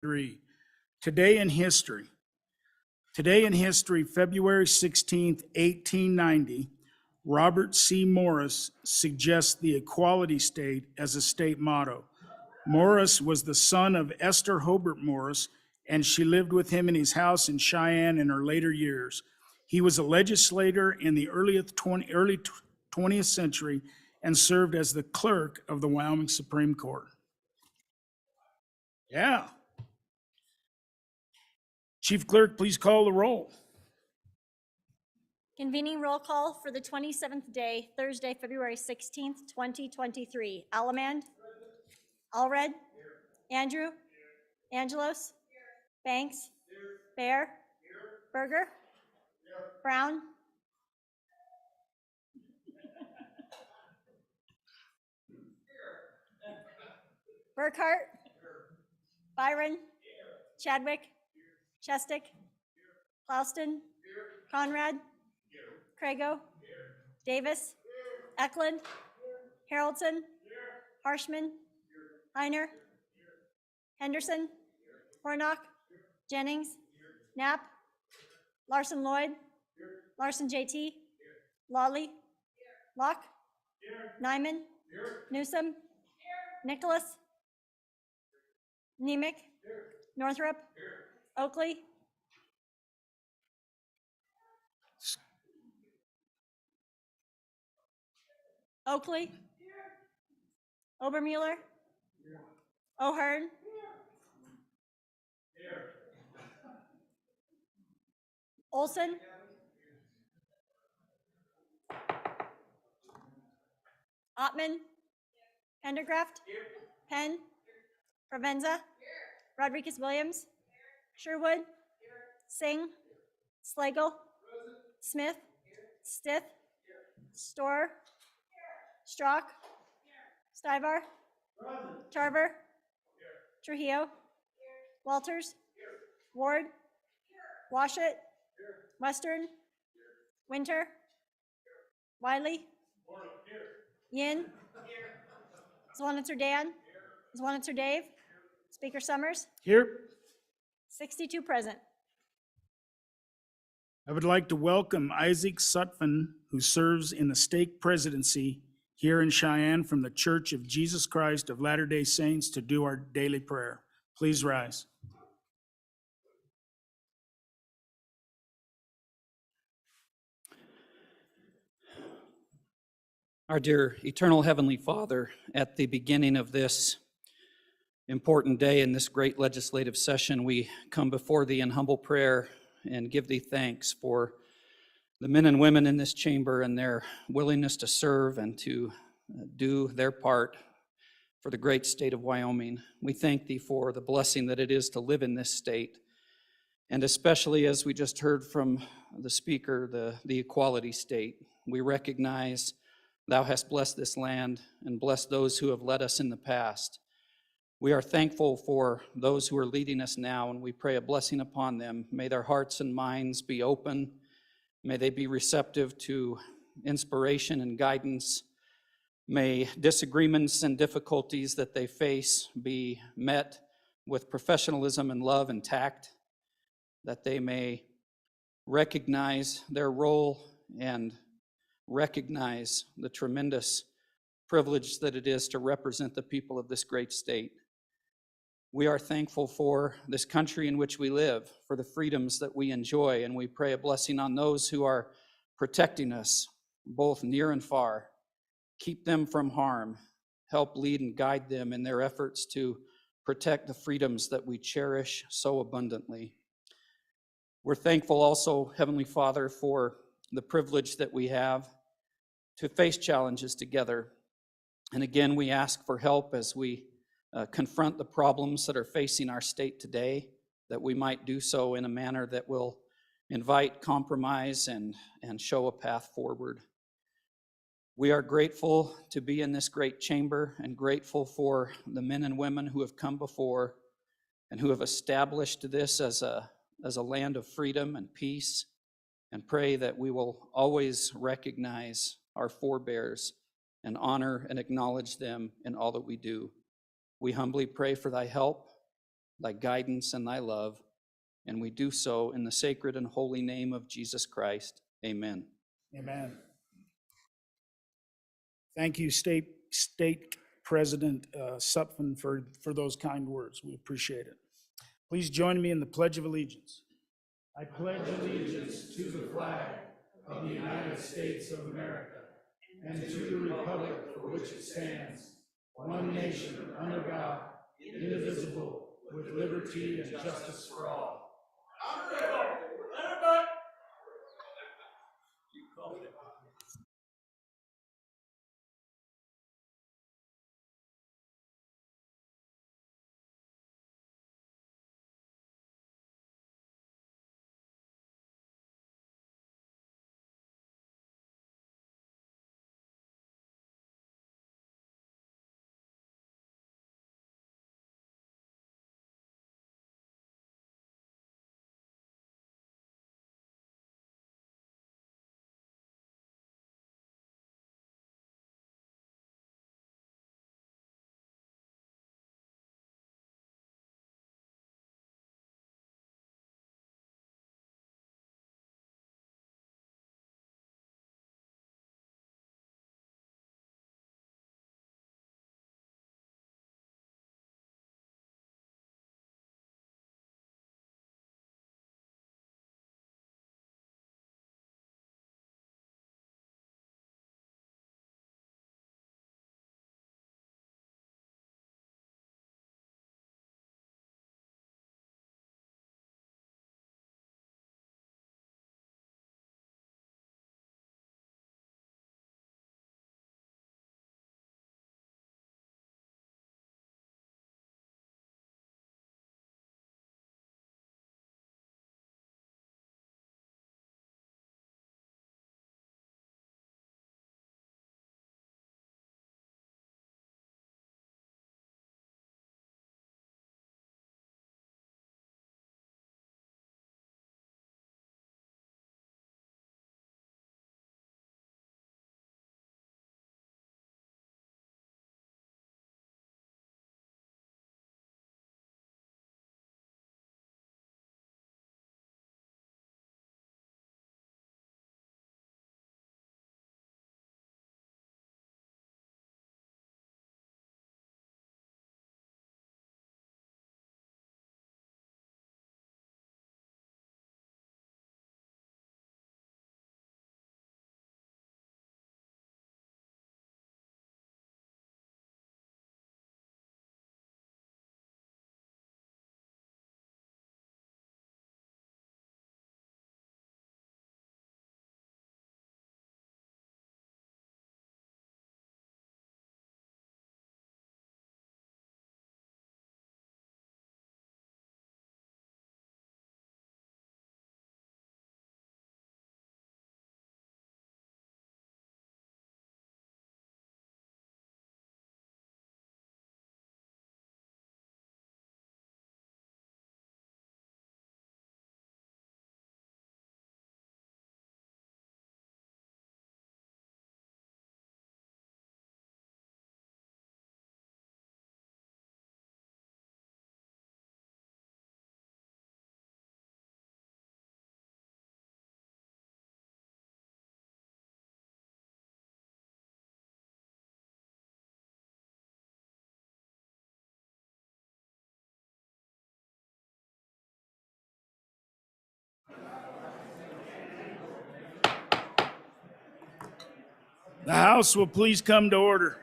3. Today in history. Today in history, February 16th, 1890, Robert C. Morris suggests the equality state as a state motto. Morris was the son of Esther Hobart Morris, and she lived with him in his house in Cheyenne in her later years. He was a legislator in the early 20th century and served as the clerk of the Wyoming Supreme Court. Yeah. Chief Clerk, please call the roll. Convening roll call for the 27th day, Thursday, February 16th, 2023. Allemand. Allred. Andrew. Angelos. Banks. Bear. Berger. Brown. Burkhart. Byron. Chadwick. Chestick. Klauston. Conrad. Crago. Davis. Eklund. Haroldson. Harshman. Heiner. Henderson. Hornock. Jennings. Knapp. Larson Lloyd. Larson JT. Lawley. Locke. Nyman. Newsom. Nicholas. Nemec. Northrup. Oakley. Oakley. Obermueller. O'Hearn. Olson. Ottman. Pendergraft. Penn. Provenza. Rodriguez Williams. Sherwood. Singh. Slagle. Smith. Stith. Storr. Strock. Stivar. Tarver. Trujillo. Walters. Ward. Washut. Western. Winter. Wiley. Yin. Zwanitzer Dan. Zwanitzer Dave. Speaker Summers. Here. 62 present. I would like to welcome Isaac Sutphen, who serves in the stake presidency here in Cheyenne from the Church of Jesus Christ of Latter-day Saints, to do our daily prayer. Please rise. Our dear eternal Heavenly Father, at the beginning of this important day in this great legislative session, we come before Thee in humble prayer and give Thee thanks for the men and women in this chamber and their willingness to serve and to do their part for the great state of Wyoming. We thank Thee for the blessing that it is to live in this state, and especially as we just heard from the speaker, the equality state. We recognize Thou hast blessed this land and blessed those who have led us in the past. We are thankful for those who are leading us now, and we pray a blessing upon them. May their hearts and minds be open. May they be receptive to inspiration and guidance. May disagreements and difficulties that they face be met with professionalism and love and tact, that they may recognize their role and recognize the tremendous privilege that it is to represent the people of this great state. We are thankful for this country in which we live, for the freedoms that we enjoy, and we pray a blessing on those who are protecting us, both near and far. Keep them from harm. Help lead and guide them in their efforts to protect the freedoms that we cherish so abundantly. We're thankful also, Heavenly Father, for the privilege that we have to face challenges together. And again, we ask for help as we confront the problems that are facing our state today, that we might do so in a manner that will invite compromise and show a path forward. We are grateful to be in this great chamber and grateful for the men and women who have come before and who have established this as a land of freedom and peace, and pray that we will always recognize our forebears and honor and acknowledge them in all that we do. We humbly pray for Thy help thy guidance, and thy love, and we do so in the sacred and holy name of Jesus Christ. Amen. Amen. Thank you, State President Sutphen, for those kind words. We appreciate it. Please join me in the Pledge of Allegiance. I pledge allegiance to the flag of the United States of America and to the republic for which it stands, one nation under God, indivisible, with liberty and justice for all. The House will please come to order.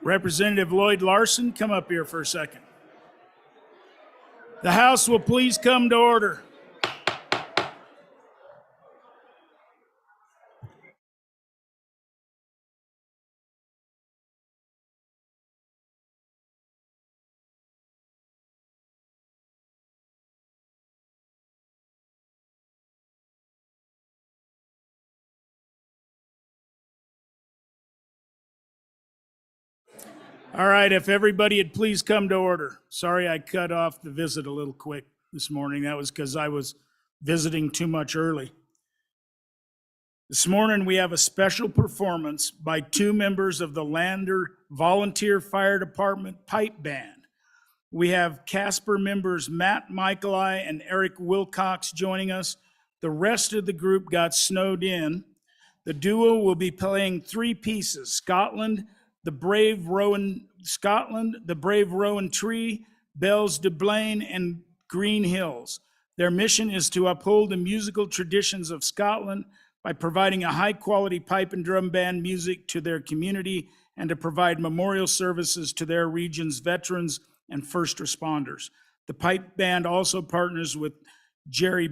Representative Lloyd Larson, come up here for a second. The House will please come to order. All right, if everybody would please come to order. Sorry I cut off the visit a little quick. this morning. That was because I was visiting too much early. This morning, we have a special performance by two members of the Lander Volunteer Fire Department Pipe Band. We have Casper members Matt Michaeli and Eric Wilcox joining us. The rest of the group got snowed in. The duo will be playing three pieces: Scotland, the Brave Rowan Tree, Bells de Blaine, and Green Hills. Their mission is to uphold the musical traditions of Scotland by providing a high-quality pipe and drum band music to their community and to provide memorial services to their region's veterans and first responders. The pipe band also partners with Jerry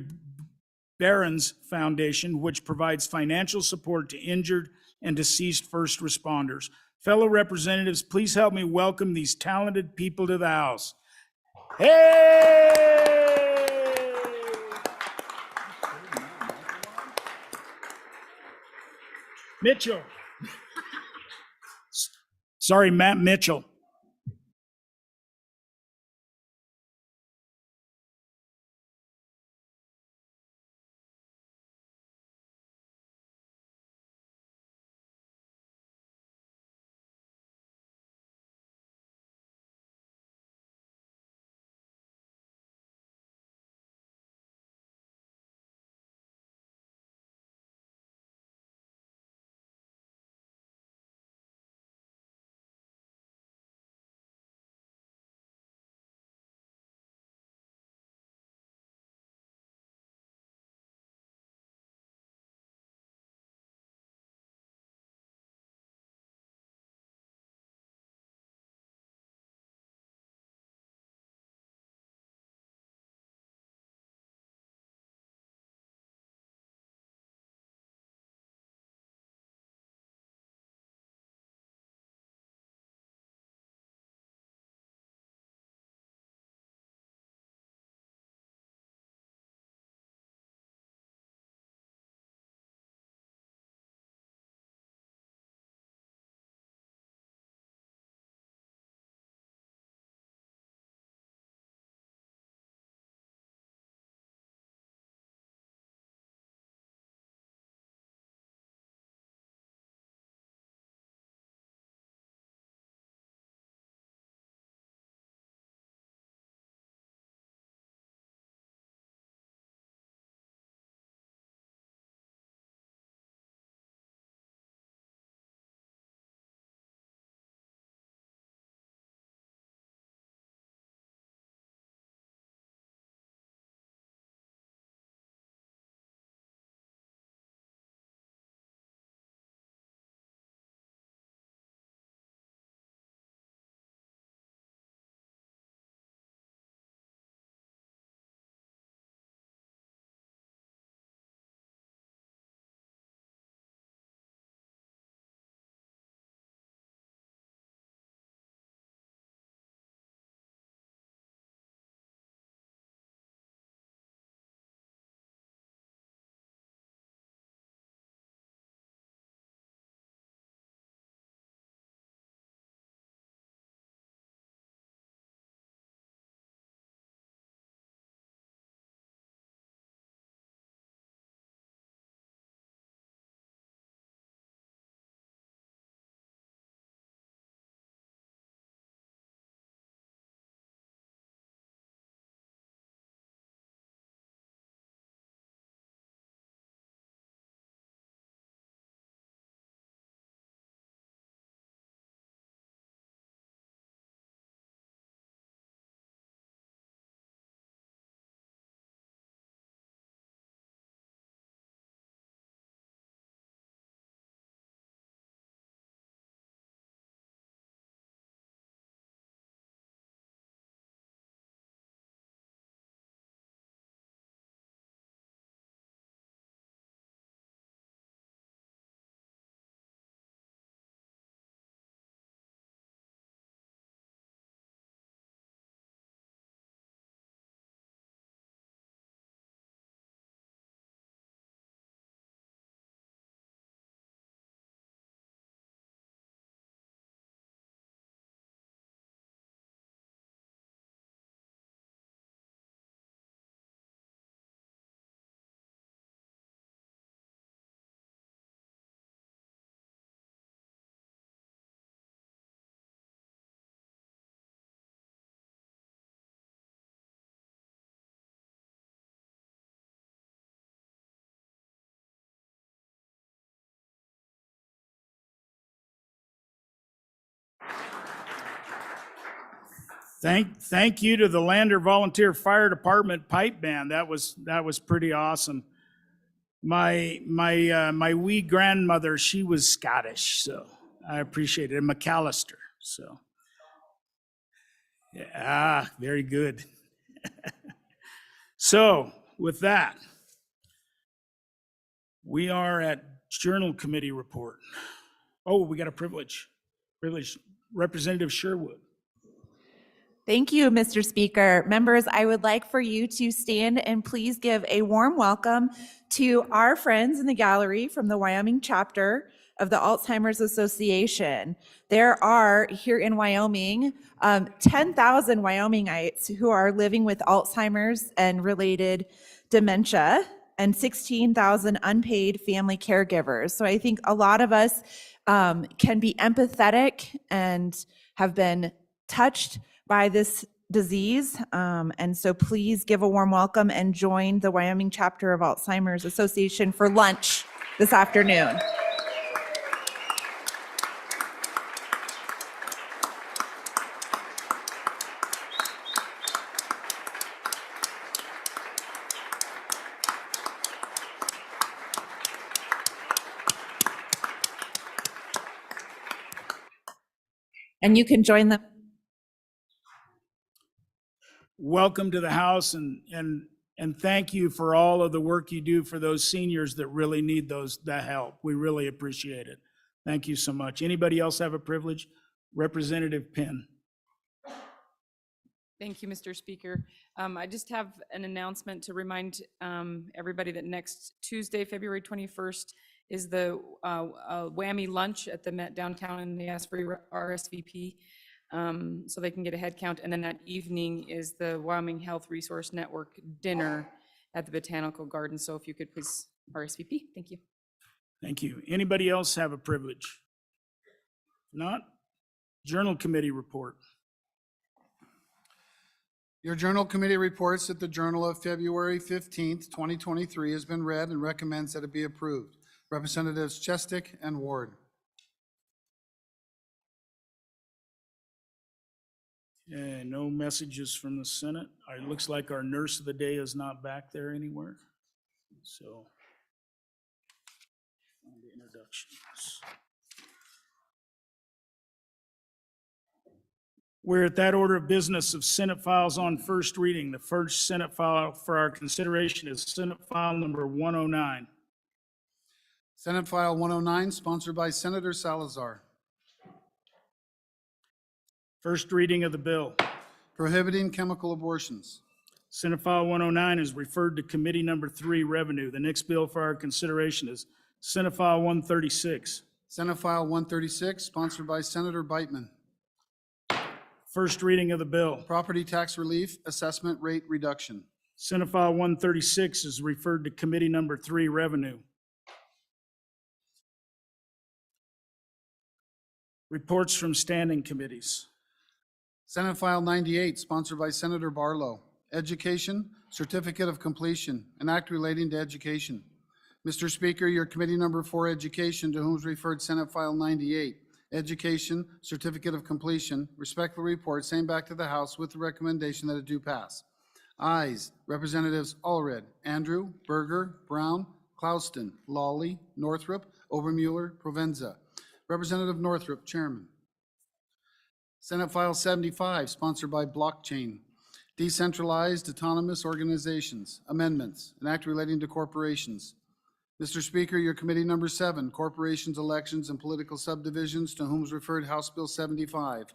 Barron's Foundation, which provides financial support to injured and deceased first responders. Fellow representatives, please help me welcome these talented people to the house. Hey! Mitchell. Sorry, Matt Mitchell. Thank you to the Lander Volunteer Fire Department pipe band. That was pretty awesome. My wee grandmother, she was Scottish, so I appreciate it. And McAllister, so yeah, very good. So with that, we are at Journal Committee report. Oh, we got a privilege. Representative Sherwood. Thank you, Mr. Speaker. Members, I would like for you to stand and please give a warm welcome to our friends in the gallery from the Wyoming chapter of the Alzheimer's Association. There are, here in Wyoming, 10,000 Wyomingites who are living with Alzheimer's and related dementia, and 16,000 unpaid family caregivers. So I think a lot of us can be empathetic and have been touched by this disease. And so please give a warm welcome and join the Wyoming chapter of Alzheimer's Association for lunch this afternoon. And you can join them. Welcome to the House, and thank you for all of the work you do for those seniors that really need that help. We really appreciate it. Thank you so much. Anybody else have a privilege? Representative Penn. Thank you, Mr. Speaker. I just have an announcement to remind everybody that next Tuesday, February 21st, is the WWAMI lunch at the Met downtown, and they ask for RSVP so they can get a head count. And then that evening is the Wyoming Health Resource Network dinner at the Botanical Garden. So if you could please RSVP. Thank you. Thank you. Anybody else have a privilege? Not? Journal Committee report. Your Journal Committee reports that the Journal of February 15th, 2023 has been read and recommends that it be approved. Representatives Chestick and Ward. No messages from the Senate. It looks like our nurse of the day is not back there anywhere. So, on the introductions. We're at that order of business of Senate files on first reading. The first Senate file for our consideration is Senate file number 109. Senate File 109, sponsored by Senator Salazar. First reading of the bill. Prohibiting chemical abortions. Senate File 109 is referred to Committee Number 3, Revenue. The next bill for our consideration is Senate File 136. Senate File 136, sponsored by Senator Beitman. First reading of the bill. Property tax relief, assessment rate reduction. Senate File 136 is referred to Committee Number 3, Revenue. Reports from standing committees. Senate File 98, sponsored by Senator Barlow. Education, Certificate of Completion, an act relating to education. Mr. Speaker, your Committee Number 4, Education, to whom is referred Senate File 98, Education, Certificate of Completion, respectfully report, same back to the House with the recommendation that it do pass. Ayes, Representatives Allred, Andrew, Berger, Brown, Clouston, Lawley, Northrup, Obermuller, Provenza. Representative Northrup, Chairman. Senate File 75, sponsored by Blockchain. Decentralized Autonomous Organizations, Amendments, an act relating to corporations. Mr. Speaker, your Committee Number 7, Corporations, Elections, and Political Subdivisions, to whom is referred House Bill 75.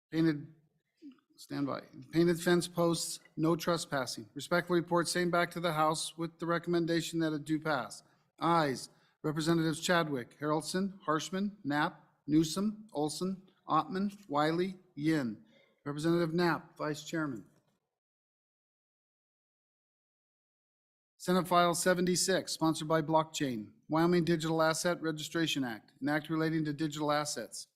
Painted fence posts, no trespassing. Respectfully report, same back to the House with the recommendation that it do pass. Ayes, Representatives Chadwick, Harrelson, Harshman, Knapp, Newsom, Olson, Ottman, Wiley, Yin. Representative Knapp, Vice Chairman. Senate File 76, sponsored by Blockchain, Wyoming Digital Asset Registration Act, an act relating to digital assets.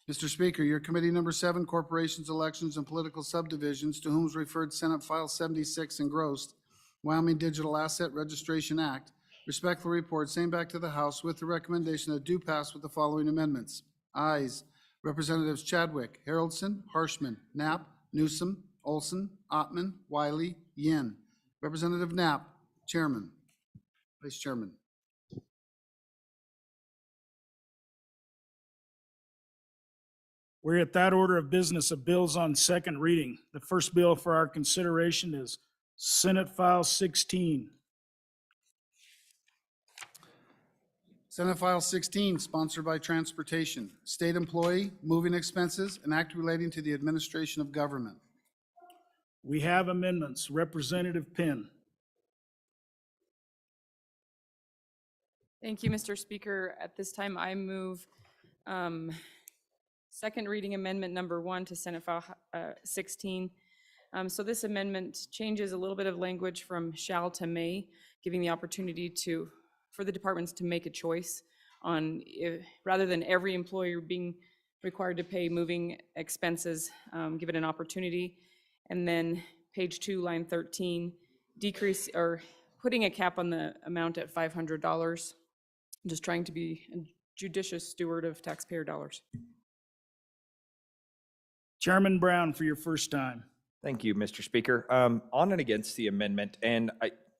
Mr. Speaker, your Committee Number 7, Corporations, Elections, and Political Subdivisions, to whom is referred Senate File 76 engrossed, Wyoming Digital Asset Registration Act, respectfully report, same back to the House with the recommendation that do pass with the following amendments. Ayes, Representatives Chadwick, Haroldson, Harshman, Knapp, Newsom, Olson, Ottman, Wiley, Yin. Representative Knapp, Chairman. Vice Chairman. We're at that order of business of bills on second reading. The first bill for our consideration is Senate File 16. Senate File 16, sponsored by Transportation, State Employee, Moving Expenses, and Act relating to the administration of government. We have amendments. Representative Penn. Thank you, Mr. Speaker. At this time, I move second reading amendment number 1 to Senate File 16. So this amendment changes a little bit of language from shall to may, giving the opportunity for the departments to make a choice on, rather than every employer being required to pay moving expenses, give it an opportunity. And then page 2, line 13, decrease or putting a cap on the amount at $500. Just trying to be a judicious steward of taxpayer dollars. Chairman Brown for your first time. Thank you, Mr. Speaker. On and against the amendment, and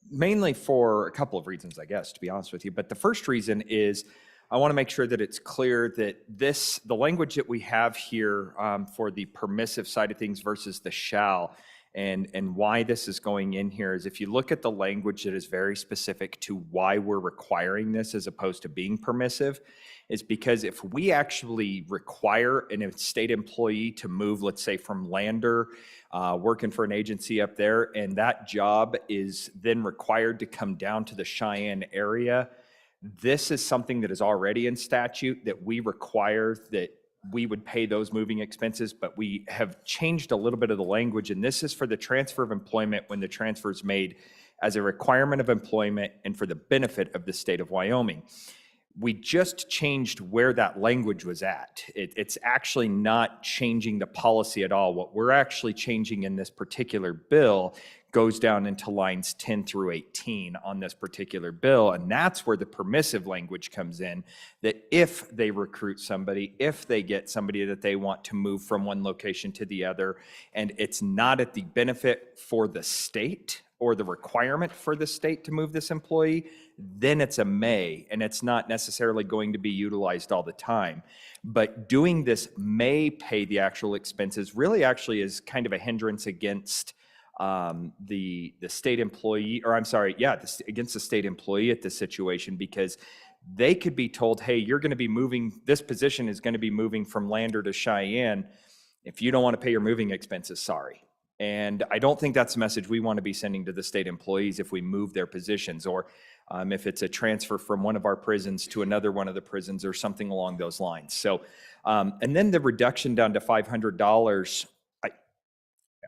mainly for a couple of reasons, I guess, to be honest with you. But the first reason is I want to make sure that it's clear that the language that we have here for the permissive side of things versus the shall, and why this is going in here is if you look at the language that is very specific to why we're requiring this as opposed to being permissive, is because if we actually require a state employee to move, let's say from Lander, working for an agency up there, and that job is then required to come down to the Cheyenne area, this is something that is already in statute that we require that we would pay those moving expenses, but we have changed a little bit of the language, and this is for the transfer of employment when the transfer is made as a requirement of employment and for the benefit of the state of Wyoming. We just changed where that language was at. It's actually not changing the policy at all. What we're actually changing in this particular bill goes down into lines 10 through 18 on this particular bill, and that's where the permissive language comes in, that if they recruit somebody, if they get somebody that they want to move from one location to the other, and it's not at the benefit for the state or the requirement for the state to move this employee, then it's a may, and it's not necessarily going to be utilized all the time. But doing this may pay the actual expenses really actually is kind of a hindrance against the state employee, or I'm sorry, against the state employee at this situation, because they could be told, hey, you're going to be moving, this position is going to be moving from Lander to Cheyenne. If you don't want to pay your moving expenses, sorry. And I don't think that's the message we want to be sending to the state employees if we move their positions, or if it's a transfer from one of our prisons to another one of the prisons or something along those lines. So, and then the reduction down to $500,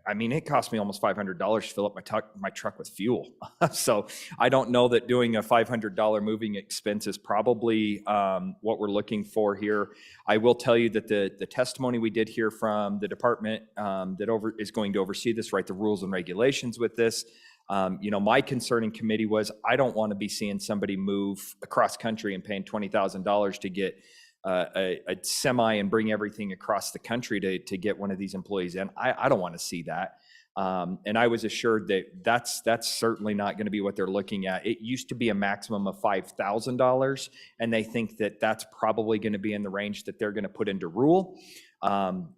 I mean, it cost me almost $500 to fill up my truck with fuel. So I don't know that doing a $500 moving expense is probably what we're looking for here. I will tell you that the testimony we did hear from the department that is going to oversee this, write the rules and regulations with this. My concern in committee was I don't want to be seeing somebody move across country and paying $20,000 to get a semi and bring everything across the country to get one of these employees in. I don't want to see that. And I was assured that that's certainly not going to be what they're looking at. It used to be a maximum of $5,000, and they think that that's probably going to be in the range that they're going to put into rule.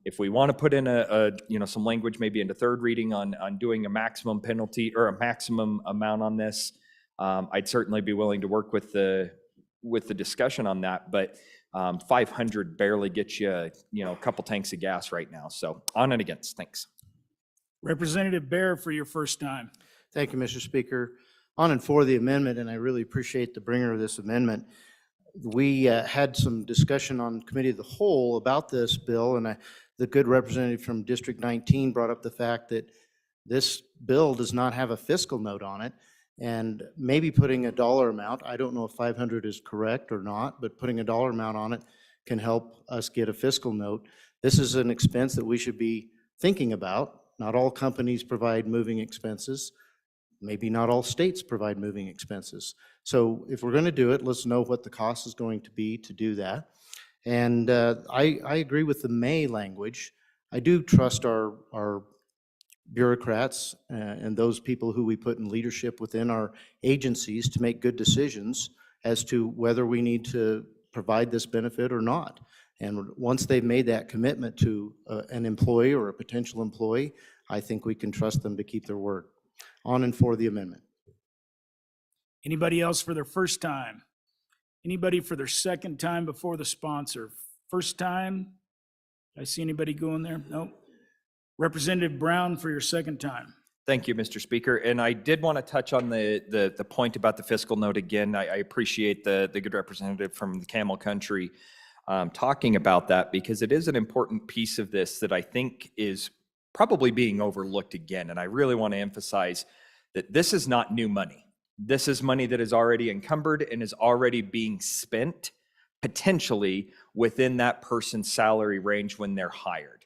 If we want to put in some language maybe into third reading on doing a maximum penalty or a maximum amount on this, I'd certainly be willing to work with the discussion on that. But 500 barely gets you, a couple tanks of gas right now. So on and against. Thanks. Representative Bear for your first time. Thank you, Mr. Speaker. On and for the amendment, and I really appreciate the bringer of this amendment. We had some discussion on Committee of the Whole about this bill, and the good representative from District 19 brought up the fact that this bill does not have a fiscal note on it, and maybe putting a dollar amount, I don't know if 500 is correct or not, but putting a dollar amount on it can help us get a fiscal note. This is an expense that we should be thinking about. Not all companies provide moving expenses. Maybe not all states provide moving expenses. So if we're going to do it, let's know what the cost is going to be to do that. And I agree with the may language. I do trust our bureaucrats and those people who we put in leadership within our agencies to make good decisions as to whether we need to provide this benefit or not. And once they've made that commitment to an employee or a potential employee, I think we can trust them to keep their word. On and for the amendment. Anybody else for their first time? Anybody for their second time before the sponsor? First time? I see anybody going there? Nope. Representative Brown for your second time. Thank you, Mr. Speaker. And I did want to touch on the point about the fiscal note again. I appreciate the good representative from the Camel Country talking about that, because it is an important piece of this that I think is probably being overlooked again. And I really want to emphasize that this is not new money. This is money that is already encumbered and is already being spent potentially within that person's salary range when they're hired.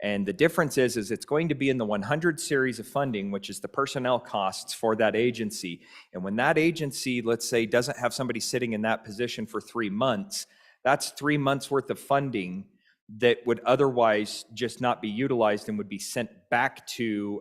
And the difference is it's going to be in the 100 series of funding, which is the personnel costs for that agency. And when that agency, let's say, doesn't have somebody sitting in that position for 3 months, that's 3 months worth of funding that would otherwise just not be utilized and would be sent back to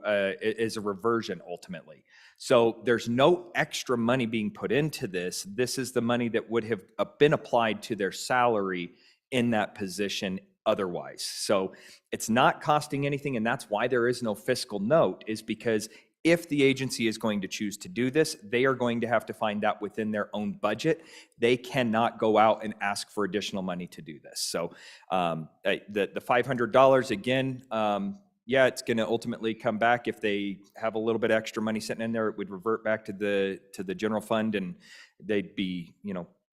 as a reversion ultimately. So there's no extra money being put into this. This is the money that would have been applied to their salary in that position otherwise. So it's not costing anything, and that's why there is no fiscal note, is because if the agency is going to choose to do this, they are going to have to find that within their own budget. They cannot go out and ask for additional money to do this. So the $500, again, yeah, it's going to ultimately come back. If they have a little bit extra money sitting in there, it would revert back to the general fund, and they'd be,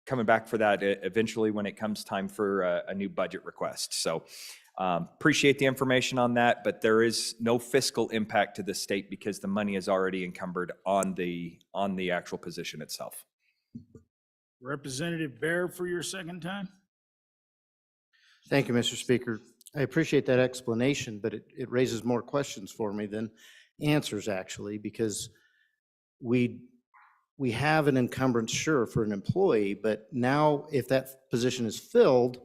coming back for that eventually when it comes time for a new budget request. So appreciate the information on that, but there is no fiscal impact to the state because the money is already encumbered on the actual position itself. Representative Bear for your second time. Thank you, Mr. Speaker. I appreciate that explanation, but it raises more questions for me than answers, actually, because we have an encumbrance, sure, for an employee, but now if that position is filled,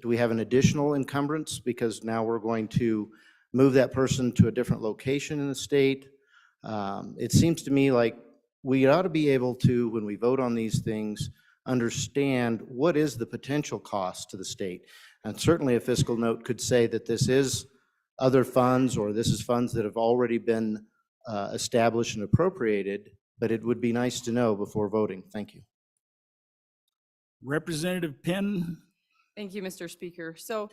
do we have an additional encumbrance because now we're going to move that person to a different location in the state? It seems to me like we ought to be able to, when we vote on these things, understand what is the potential cost to the state. And certainly a fiscal note could say that this is other funds, or this is funds that have already been established and appropriated, but it would be nice to know before voting. Thank you. Representative Penn. Thank you, Mr. Speaker. So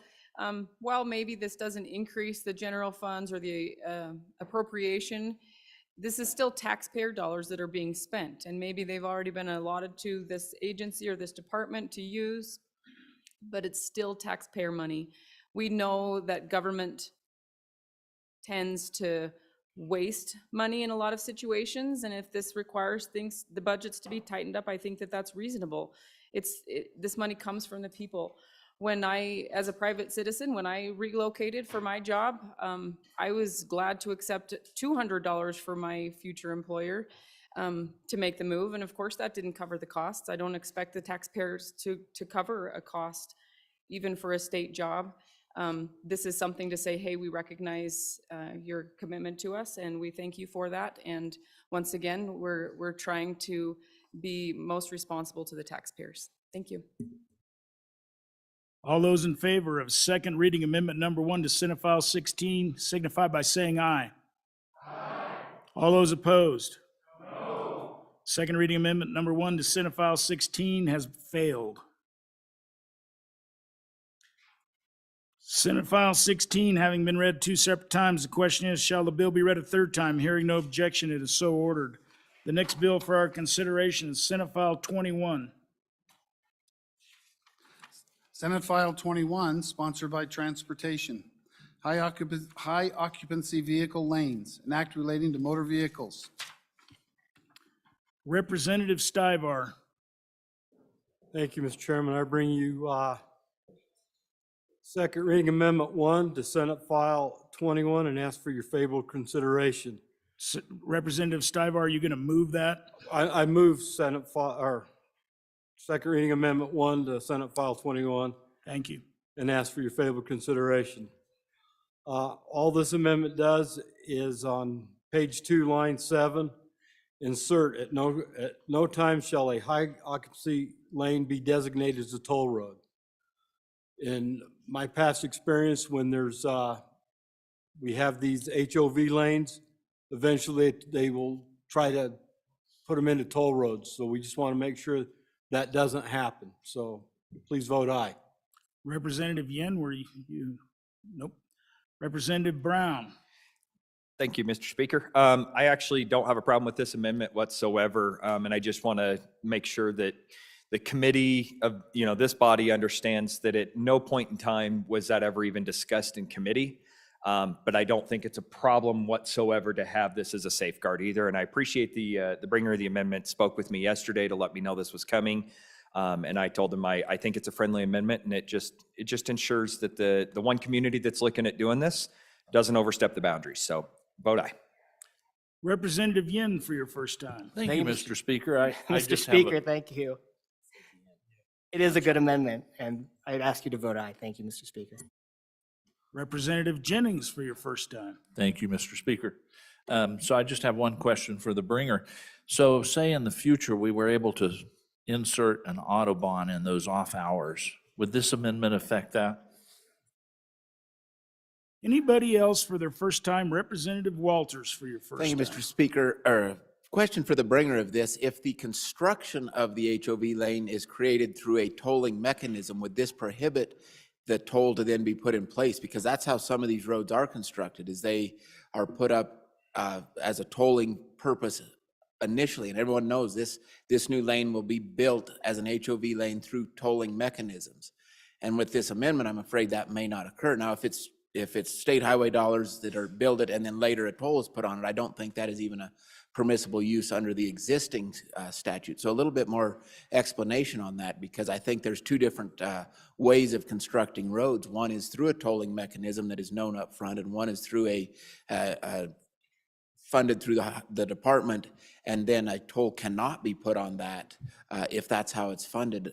while maybe this doesn't increase the general funds or the appropriation, this is still taxpayer dollars that are being spent, and maybe they've already been allotted to this agency or this department to use, but it's still taxpayer money. We know that government tends to waste money in a lot of situations, and if this requires the budgets to be tightened up, I think that that's reasonable. This money comes from the people. When as a private citizen, when I relocated for my job, I was glad to accept $200 for my future employer to make the move. And of course, that didn't cover the costs. I don't expect the taxpayers to cover a cost, even for a state job. This is something to say, hey, we recognize your commitment to us, and we thank you for that. And once again, we're trying to be most responsible to the taxpayers. Thank you. All those in favor of second reading amendment number 1 to Senate File 16 signify by saying aye. Aye. All those opposed? No. Second reading amendment number 1 to Senate File 16 has failed. Senate File 16 having been read 2 separate times, the question is, shall the bill be read a third time? Hearing no objection, it is so ordered. The next bill for our consideration is Senate File 21. Senate File 21, sponsored by Transportation. High occupancy vehicle lanes, an act relating to motor vehicles. Representative Stivar. Thank you, Mr. Chairman. I bring you second reading Amendment 1 to Senate File 21 and ask for your favorable consideration. Representative Stivar, are you going to move that? I move second reading Amendment 1 to Senate File 21. Thank you. and ask for your favorable consideration. All this amendment does is on page 2, line 7, insert, at no time shall a high occupancy lane be designated as a toll road. In my past experience, when we have these HOV lanes, eventually they will try to put them into toll roads. So we just want to make sure that doesn't happen. So please vote aye. Representative Yen, were you? Nope. Representative Brown. Thank you, Mr. Speaker. I actually don't have a problem with this amendment whatsoever, and I just want to make sure that the committee of, this body understands that at no point in time was that ever even discussed in committee. But I don't think it's a problem whatsoever to have this as a safeguard either. And I appreciate the bringer of the amendment spoke with me yesterday to let me know this was coming. And I told him I think it's a friendly amendment, and it just ensures that the one community that's looking at doing this doesn't overstep the boundaries. So vote aye. Representative Yen for your first time. Thank you, Mr. Speaker. I Mr. just have a- Speaker, thank you. It is a good amendment, and I'd ask you to vote aye. Thank you, Mr. Speaker. Representative Jennings for your first time. Thank you, Mr. Speaker. So I just have one question for the bringer. So say in the future, we were able to insert an Autobahn in those off hours. Would this amendment affect that? Anybody else for their first time? Representative Walters for your first Thank you, time. Mr. Speaker. Question for the bringer of this. If the construction of the HOV lane is created through a tolling mechanism, would this prohibit the toll to then be put in place? Because that's how some of these roads are constructed, is they are put up as a tolling purpose initially. And everyone knows this new lane will be built as an HOV lane through tolling mechanisms. And with this amendment, I'm afraid that may not occur. Now, if it's state highway dollars that are built it and then later a toll is put on it, I don't think that is even a permissible use under the existing statute. So a little bit more explanation on that, because I think there's two different ways of constructing roads. One is through a tolling mechanism that is known up front, and one is through a funded through the department, and then a toll cannot be put on that if that's how it's funded.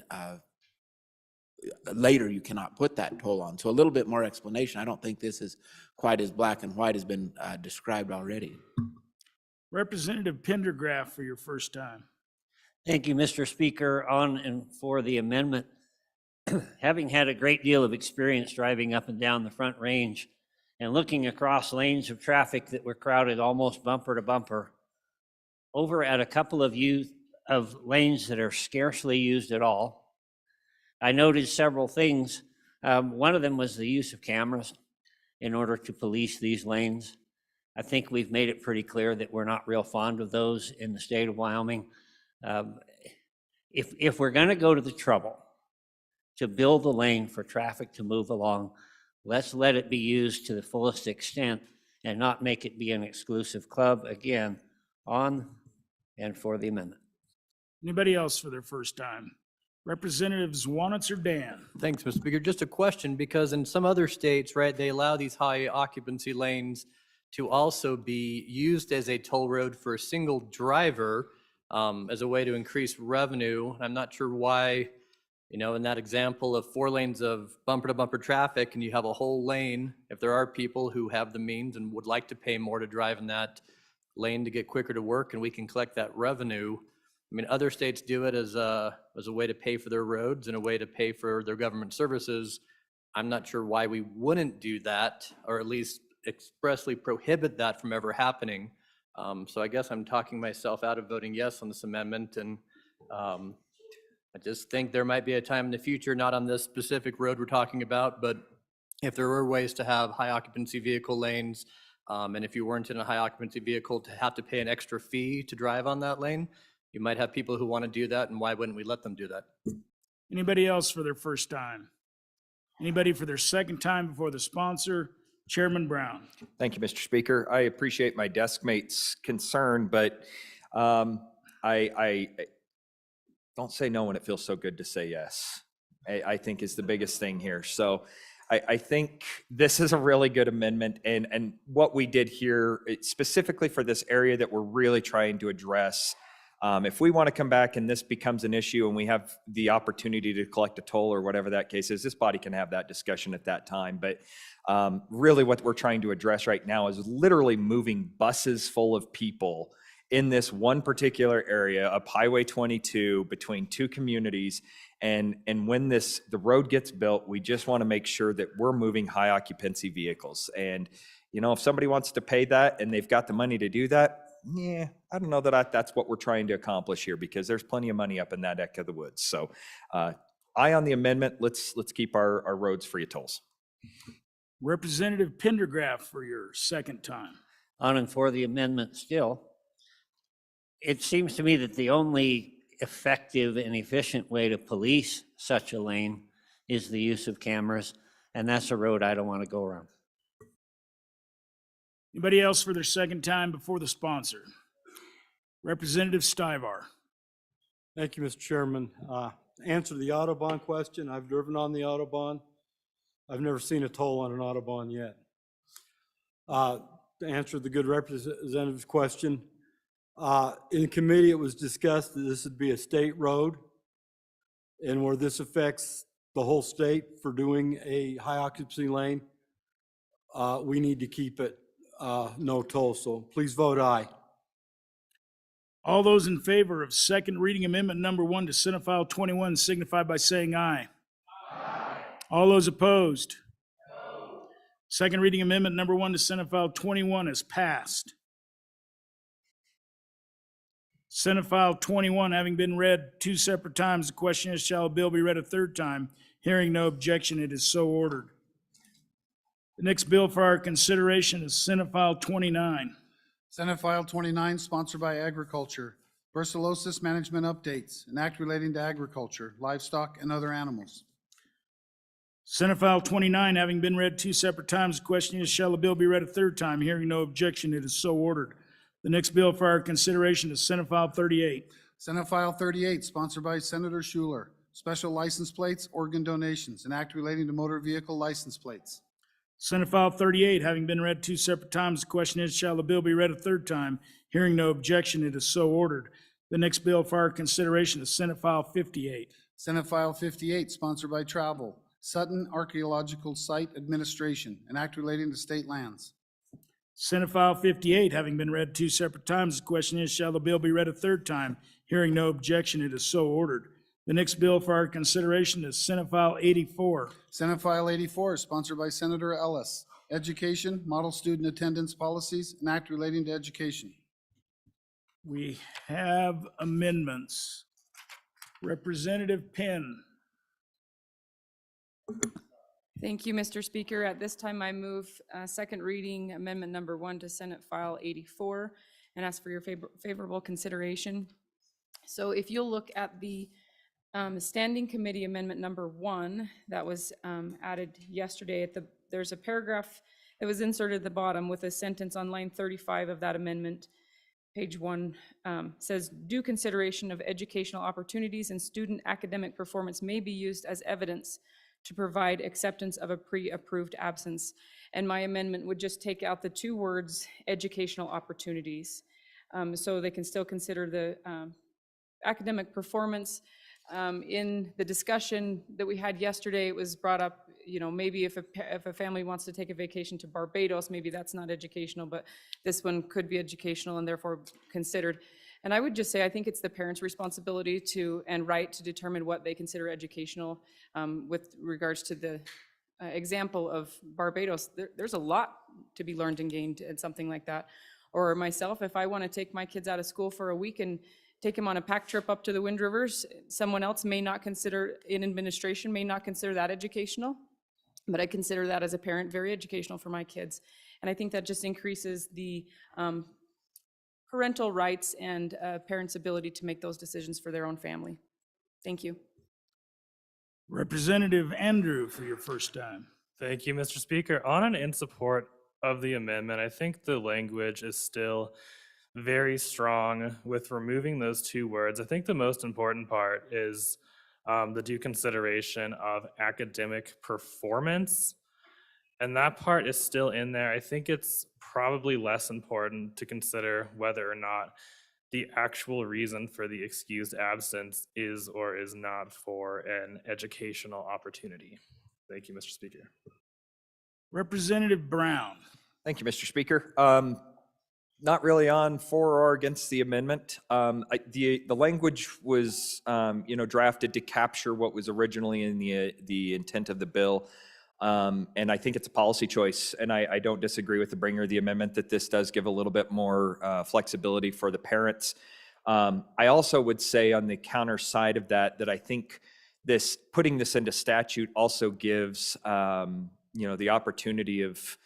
Later, you cannot put that toll on. So a little bit more explanation. I don't think this is quite as black and white as been described already. Representative Pendergraft for your first time. Thank you, Mr. Speaker, on and for the amendment. Having had a great deal of experience driving up and down the Front Range and looking across lanes of traffic that were crowded almost bumper to bumper, over at a couple of lanes that are scarcely used at all, I noted several things. One of them was the use of cameras in order to police these lanes. I think we've made it pretty clear that we're not real fond of those in the state of Wyoming. If we're going to go to the trouble to build a lane for traffic to move along, let's let it be used to the fullest extent and not make it be an exclusive club. Again, on and for the amendment. Anybody else for their first time? Representatives Wanitz or Dan? Thanks, Mr. Speaker. Just a question, because in some other states, right, they allow these high occupancy lanes to also be used as a toll road for a single driver as a way to increase revenue. I'm not sure why, in that example of 4 lanes of bumper-to-bumper traffic, and you have a whole lane, if there are people who have the means and would like to pay more to drive in that lane to get quicker to work, and we can collect that revenue. I mean, other states do it as a way to pay for their roads and a way to pay for their government services. I'm not sure why we wouldn't do that, or at least expressly prohibit that from ever happening. So I guess I'm talking myself out of voting yes on this amendment, and I just think there might be a time in the future, not on this specific road we're talking about, but if there were ways to have high occupancy vehicle lanes, and if you weren't in a high occupancy vehicle to have to pay an extra fee to drive on that lane, you might have people who want to do that, and why wouldn't we let them do that? Anybody else for their first time? Anybody for their second time before the sponsor? Chairman Brown. Thank you, Mr. Speaker. I appreciate my desk mate's concern, but I don't say no when it feels so good to say yes, I think is the biggest thing here. So I think this is a really good amendment, and what we did here, specifically for this area that we're really trying to address, If we want to come back and this becomes an issue and we have the opportunity to collect a toll or whatever that case is, this body can have that discussion at that time. But really what we're trying to address right now is literally moving buses full of people in this one particular area of Highway 22 between two communities. And when the road gets built, we just want to make sure that we're moving high occupancy vehicles. And, you know, if somebody wants to pay that and they've got the money to do that, yeah, I don't know that that's what we're trying to accomplish here, because there's plenty of money up in that neck of the woods. So aye on the amendment. Let's keep our roads free of tolls. Representative Pendergraft for your second time. On and for the amendment still. It seems to me that the only effective and efficient way to police such a lane is the use of cameras, and that's a road I don't want to go around. Anybody else for their second time before the sponsor? Representative Stivar. Thank you, Mr. Chairman. Answer the Autobahn question. I've driven on the Autobahn. I've never seen a toll on an Autobahn yet. To answer the good representative's question, in committee, it was discussed that this would be a state road, and where this affects the whole state for doing a high occupancy lane, we need to keep it no toll. So please vote aye. All those in favor of second reading amendment number 1 to Senate File 21 signify by saying aye. Aye. All those opposed? No. Second reading amendment number 1 to Senate File 21 is passed. Senate File 21 having been read 2 separate times, the question is, shall a bill be read a third time? Hearing no objection, it is so ordered. The next bill for our consideration is Senate File 29. Senate File 29, sponsored by Agriculture. Brucellosis management updates, an act relating to agriculture, livestock, and other animals. Senate File 29 having been read 2 separate times, the question is, shall the bill be read a third time? Hearing no objection, it is so ordered. The next bill for our consideration is Senate File 38. Senate File 38, sponsored by Senator Schuler. Special license plates, organ donations, an act relating to motor vehicle license plates. Senate File 38 having been read 2 separate times, the question is, shall the bill be read a third time? Hearing no objection, it is so ordered. The next bill for our consideration is Senate File 58. Senate File 58, sponsored by Travel. Sutton Archaeological Site Administration, an act relating to state lands. Senate File 58 having been read 2 separate times, the question is, shall the bill be read a third time? Hearing no objection, it is so ordered. The next bill for our consideration is Senate File 84. Senate File 84, sponsored by Senator Ellis. Education, model student attendance policies, an act relating to education. We have amendments. Representative Penn. Thank you, Mr. Speaker. At this time, I move second reading amendment number 1 to Senate File 84 and ask for your favorable consideration. So if you'll look at the Standing Committee Amendment number 1 that was added yesterday, there's a paragraph that was inserted at the bottom with a sentence on line 35 of that amendment. Page 1 says, due consideration of educational opportunities and student academic performance may be used as evidence to provide acceptance of a pre-approved absence. And my amendment would just take out the 2 words, educational opportunities. So they can still consider the academic performance. In the discussion that we had yesterday, it was brought up, you know, maybe if a family wants to take a vacation to Barbados, maybe that's not educational, but this one could be educational and therefore considered. And I would just say, I think it's the parents' responsibility and right to determine what they consider educational. With regards to the example of Barbados, there's a lot to be learned and gained at something like that. Or myself, if I want to take my kids out of school for a week and take them on a pack trip up to the Wind Rivers, someone else may not consider, in administration, may not consider that educational, but I consider that as a parent very educational for my kids. And I think that just increases the parental rights and parents' ability to make those decisions for their own family. Thank you. Representative Andrew for your first time. Thank you, Mr. Speaker. On and in support of the amendment, I think the language is still very strong with removing those 2 words. I think the most important part is the due consideration of academic performance. And that part is still in there. I think it's probably less important to consider whether or not the actual reason for the excused absence is or is not for an educational opportunity. Thank you, Mr. Speaker. Representative Brown. Thank you, Mr. Speaker. Not really on for or against the amendment. The language was, drafted to capture what was originally in the intent of the bill. And I think it's a policy choice, and I don't disagree with the bringer of the amendment that this does give a little bit more flexibility for the parents. I also would say on the counter side of that I think putting this into statute also gives, the opportunity of,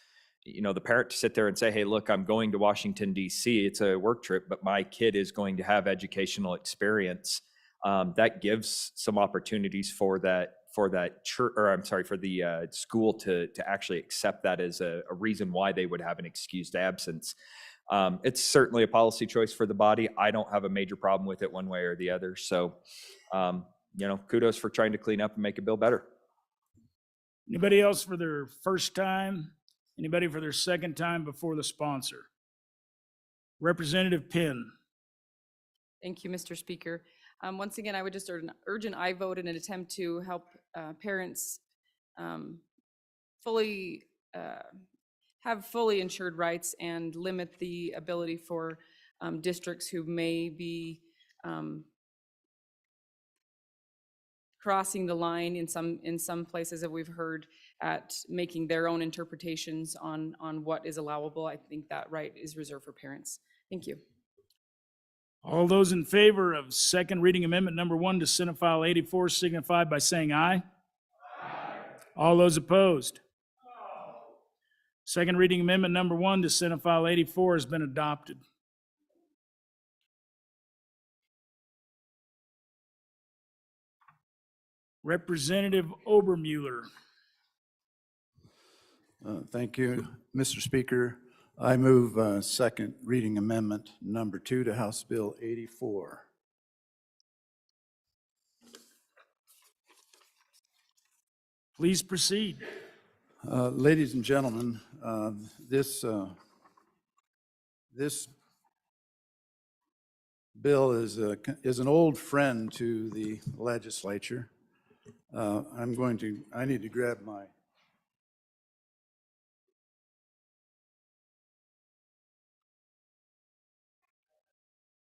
the parent to sit there and say, hey, look, I'm going to Washington, D.C. It's a work trip, but my kid is going to have educational experience. That gives some opportunities for the school to actually accept that as a reason why they would have an excused absence. It's certainly a policy choice for the body. I don't have a major problem with it one way or the other. So, kudos for trying to clean up and make a bill better. Anybody else for their first time? Anybody for their second time before the sponsor? Representative Penn. Thank you, Mr. Speaker. Once again, I would just urge an aye vote in an attempt to help parents fully have fully insured rights and limit the ability for districts who may be crossing the line in some places that we've heard at making their own interpretations on what is allowable. I think that right is reserved for parents. Thank you. All those in favor of second reading amendment number 1 to Senate File 84 signify by saying aye. Aye. All those opposed? No. Second reading amendment number 1 to Senate File 84 has been adopted. Representative Obermueller. Thank you, Mr. Speaker. I move second reading amendment number 2 to House Bill 84. Please proceed. Ladies and gentlemen, this bill is an old friend to the legislature. I need to grab my.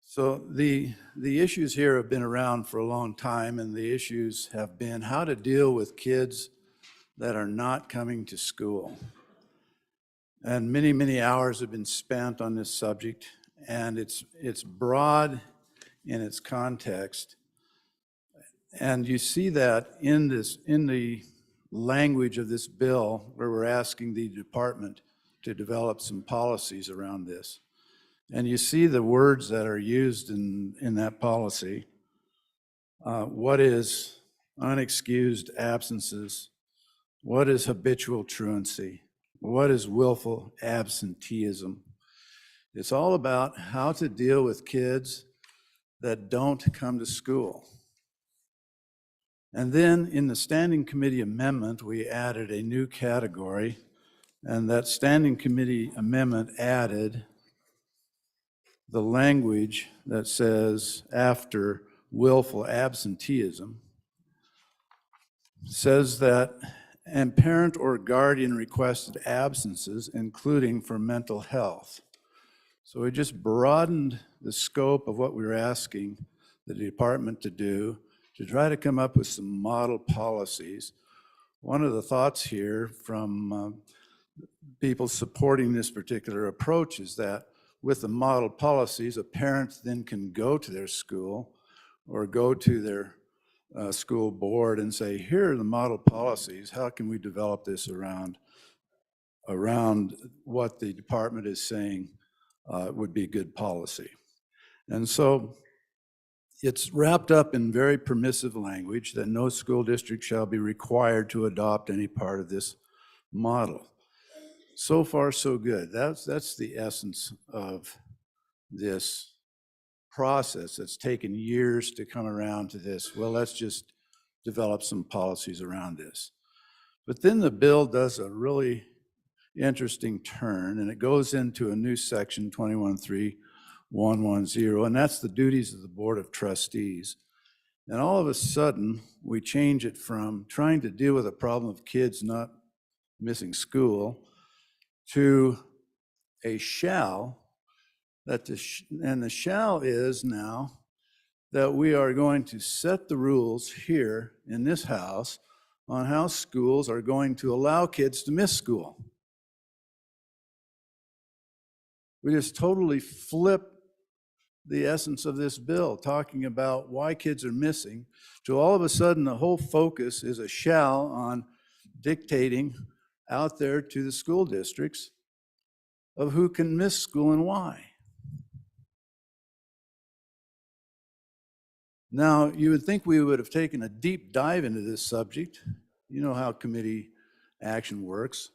So the issues here have been around for a long time, and the issues have been how to deal with kids that are not coming to school. And many, many hours have been spent on this subject, and it's broad in its context. And you see that in the language of this bill, where we're asking the department to develop some policies around this. And you see the words that are used in that policy. What is unexcused absences? What is habitual truancy? What is willful absenteeism? It's all about how to deal with kids that don't come to school. And then in the Standing Committee amendment, we added a new category, and that Standing Committee amendment added the language that says after willful absenteeism, says that and parent or guardian requested absences, including for mental health. So we just broadened the scope of what we were asking the department to do to try to come up with some model policies. One of the thoughts here from people supporting this particular approach is that with the model policies, a parent then can go to their school or go to their school board and say, here are the model policies. How can we develop this around what the department is saying would be good policy? And so it's wrapped up in very permissive language that no school district shall be required to adopt any part of this model. So far, so good. That's the essence of this process. It's taken years to come around to this. Well, let's just develop some policies around this. But then the bill does a really interesting turn, and it goes into a new section 21.3, 110, and that's the duties of the Board of Trustees. And all of a sudden, we change it from trying to deal with a problem of kids not missing school to a shall, that and the shall is now that we are going to set the rules here in this house on how schools are going to allow kids to miss school. We just totally flip the essence of this bill, talking about why kids are missing, to all of a sudden the whole focus is a shall on dictating out there to the school districts of who can miss school and why. Now, you would think we would have taken a deep dive into this subject. You know how committee action works.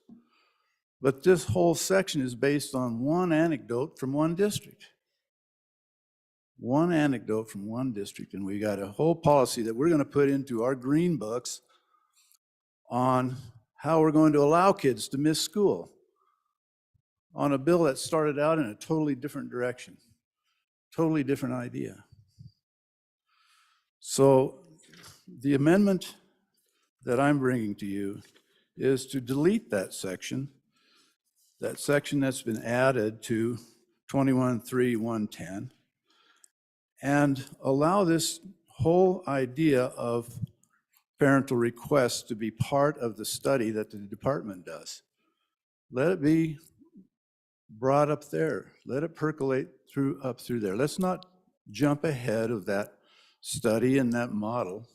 But this whole section is based on one anecdote from one district. One anecdote from one district, and we got a whole policy that we're going to put into our green books on how we're going to allow kids to miss school on a bill that started out in a totally different direction, totally different idea. So the amendment that I'm bringing to you is to delete that section that's been added to 21.3.110, and allow this whole idea of parental requests to be part of the study that the department does. Let it be brought up there. Let it percolate up through there. Let's not jump ahead of that study and that model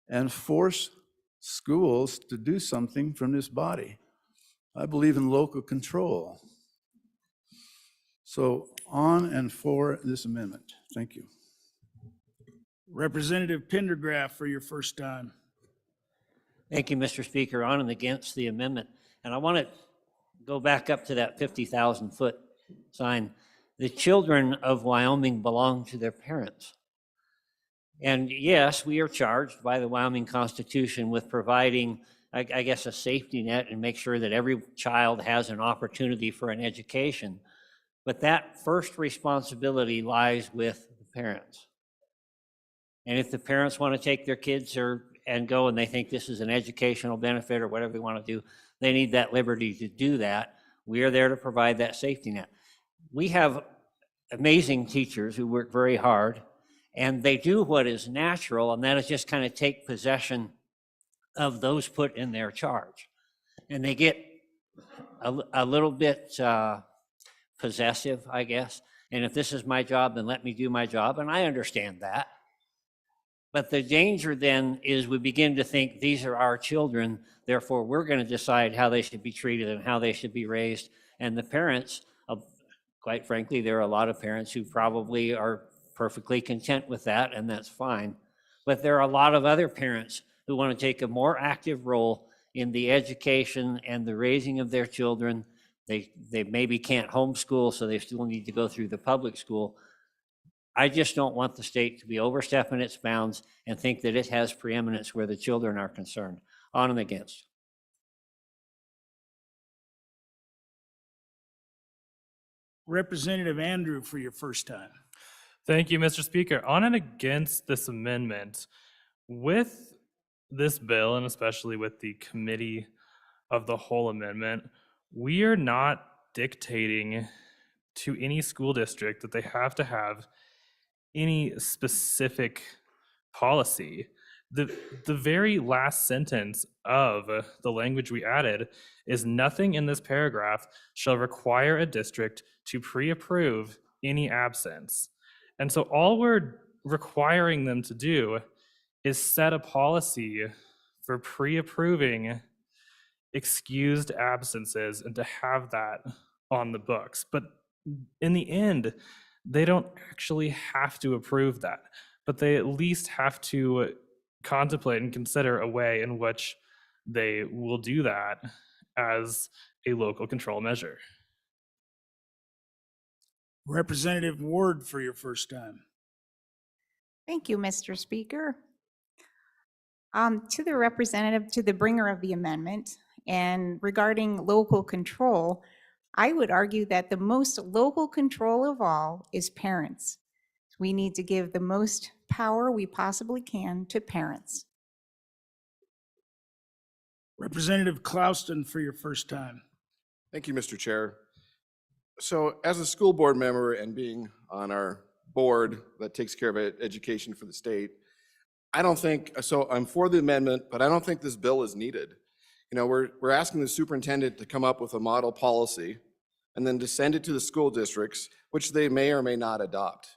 and force schools to do something from this body. I believe in local control. So on and for this amendment. Thank you. Representative Pendergraft for your first time. Thank you, Mr. Speaker. On and against the amendment. And I want to go back up to that 50,000-foot sign. The children of Wyoming belong to their parents. And yes, we are charged by the Wyoming Constitution with providing, I guess, a safety net and make sure that every child has an opportunity for an education. But that first responsibility lies with the parents. And if the parents want to take their kids and go and they think this is an educational benefit or whatever they want to do, they need that liberty to do that. We are there to provide that safety net. We have amazing teachers who work very hard, and they do what is natural, and that is just kind of take possession of those put in their charge. And they get a little bit possessive, I guess. And if this is my job, then let me do my job. And I understand that. But the danger then is we begin to think these are our children, therefore we're going to decide how they should be treated and how they should be raised. And the parents, quite frankly, there are a lot of parents who probably are perfectly content with that, and that's fine. But there are a lot of other parents who want to take a more active role in the education and the raising of their children. They maybe can't homeschool, so they still need to go through the public school. I just don't want the state to be overstepping its bounds and think that it has preeminence where the children are concerned. On and against. Representative Andrew for your first time. Thank you, Mr. Speaker. On and against this amendment, with this bill, and especially with the Committee of the Whole amendment, we are not dictating to any school district that they have to have any specific policy. The very last sentence of the language we added is nothing in this paragraph shall require a district to pre-approve any absence. And so all we're requiring them to do is set a policy for pre-approving excused absences and to have that on the books. But in the end, they don't actually have to approve that, but they at least have to contemplate and consider a way in which they will do that as a local control measure. Representative Ward for your first time. Thank you, Mr. Speaker. To the representative, to the bringer of the amendment, and regarding local control, I would argue that the most local control of all is parents. We need to give the most power we possibly can to parents. Representative Clouston for your first time. Thank you, Mr. Chair. So as a school board member and being on our board that takes care of education for the state, I don't think, so I'm for the amendment, but I don't think this bill is needed. You know, we're asking the superintendent to come up with a model policy and then to send it to the school districts, which they may or may not adopt.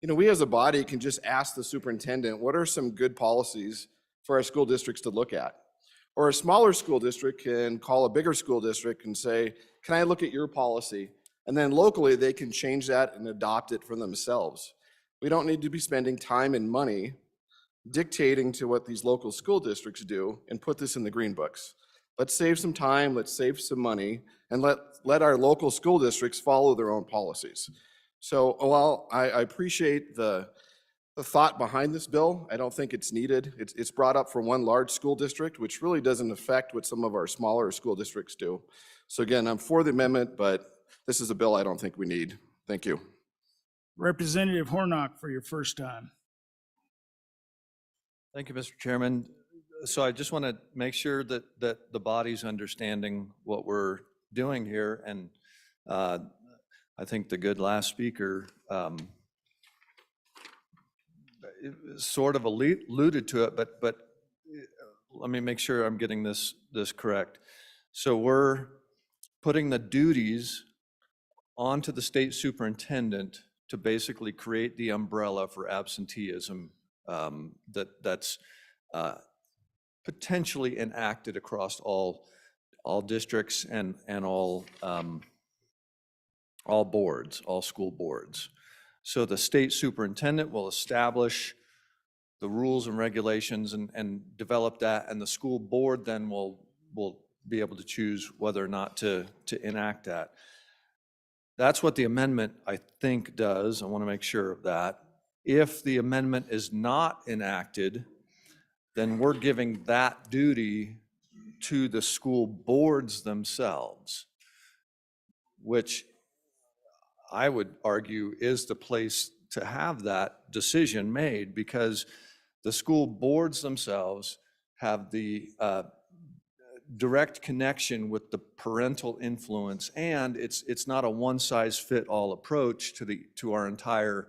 You know, we as a body can just ask the superintendent, what are some good policies for our school districts to look at? Or a smaller school district can call a bigger school district and say, can I look at your policy? And then locally, they can change that and adopt it for themselves. We don't need to be spending time and money dictating to what these local school districts do and put this in the green books. Let's save some time, let's save some money, and let our local school districts follow their own policies. So while I appreciate the thought behind this bill, I don't think it's needed. It's brought up for one large school district, which really doesn't affect what some of our smaller school districts do. So again, I'm for the amendment, but this is a bill I don't think we need. Thank you. Representative Hornock for your first time. Thank you, Mr. Chairman. So I just want to make sure that the body's understanding what we're doing here. And I think the good last speaker sort of alluded to it, but let me make sure I'm getting this correct. So we're putting the duties onto the state superintendent to basically create the umbrella for absenteeism that's potentially enacted across all districts and all boards, all school boards. So the state superintendent will establish the rules and regulations and develop that, and the school board then will be able to choose whether or not to enact that. That's what the amendment, I think, does. I want to make sure of that. If the amendment is not enacted, then we're giving that duty to the school boards themselves, which I would argue is the place to have that decision made, because the school boards themselves have the direct connection with the parental influence, and it's not a one-size-fit-all approach to our entire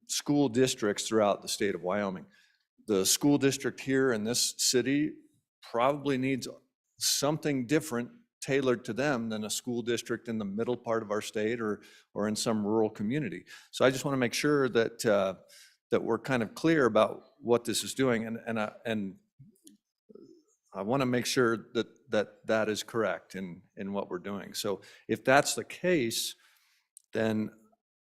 school districts throughout the state of Wyoming. The school district here in this city probably needs something different tailored to them than a school district in the middle part of our state or in some rural community. So I just want to make sure that that we're kind of clear about what this is doing, and I want to make sure that is correct in what we're doing. So if that's the case, then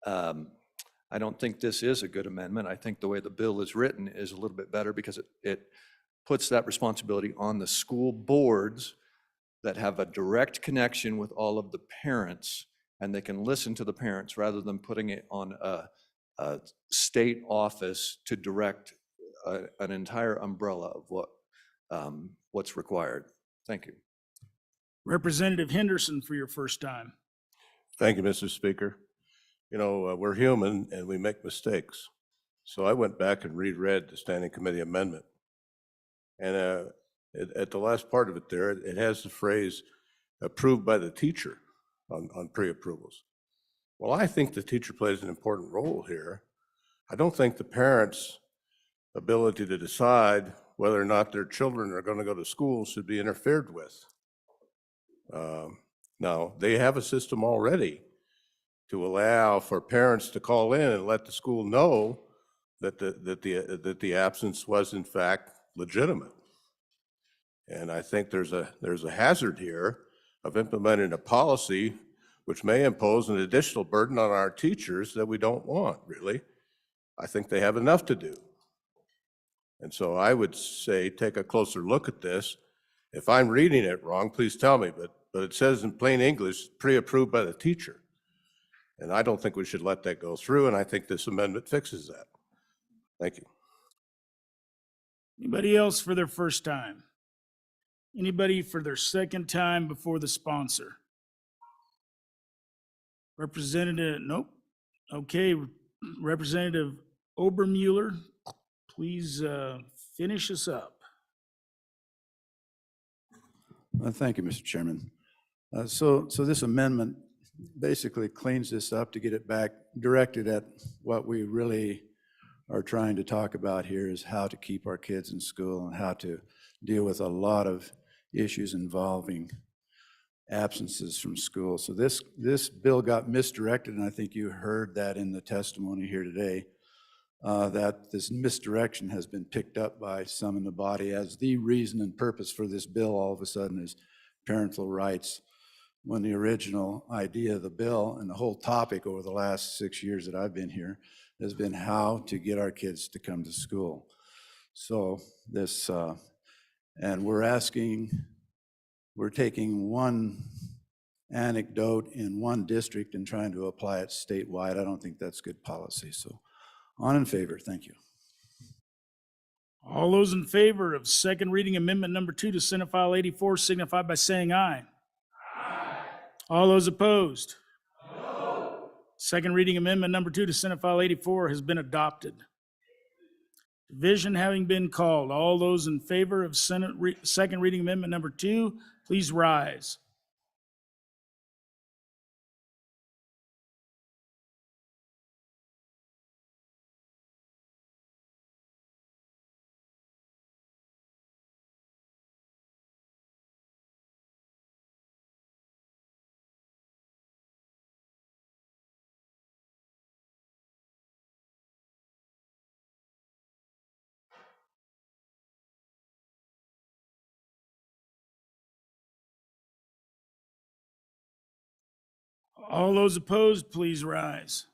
I don't think this is a good amendment. I think the way the bill is written is a little bit better, because it puts that responsibility on the school boards that have a direct connection with all of the parents, and they can listen to the parents rather than putting it on a state office to direct an entire umbrella of what's required. Thank you. Representative Henderson for your first time. Thank you, Mr. Speaker. You know, we're human and we make mistakes. So I went back and reread the Standing Committee amendment. And at the last part of it there, it has the phrase approved by the teacher on pre-approvals. Well, I think the teacher plays an important role here. I don't think the parents' ability to decide whether or not their children are going to go to school should be interfered with. Now, they have a system already to allow for parents to call in and let the school know that the absence was in fact legitimate. And I think there's a hazard here of implementing a policy which may impose an additional burden on our teachers that we don't want, really. I think they have enough to do. And so I would say take a closer look at this. If I'm reading it wrong, please tell me, but it says in plain English, pre-approved by the teacher. And I don't think we should let that go through, and I think this amendment fixes that. Thank you. Anybody else for their first time? Anybody for their second time before the sponsor? Representative, nope. Okay, Representative Obermueller, please finish us up. Thank you, Mr. Chairman. So this amendment basically cleans this up to get it back directed at what we really are trying to talk about here, is how to keep our kids in school and how to deal with a lot of issues involving absences from school. So this bill got misdirected, and I think you heard that in the testimony here today, that this misdirection has been picked up by some in the body as the reason and purpose for this bill all of a sudden is parental rights, when the original idea of the bill and the whole topic over the last 6 years that I've been here has been how to get our kids to come to school. So this, and we're taking one anecdote in one district and trying to apply it statewide. I don't think that's good policy. So on in favor, thank you. All those in favor of second reading amendment number 2 to Senate File 84 signify by saying aye. Aye. All those opposed? No. Second reading amendment number 2 to Senate File 84 has been adopted. Division having been called, all those in favor of second reading amendment number 2, please rise. All those opposed, please rise.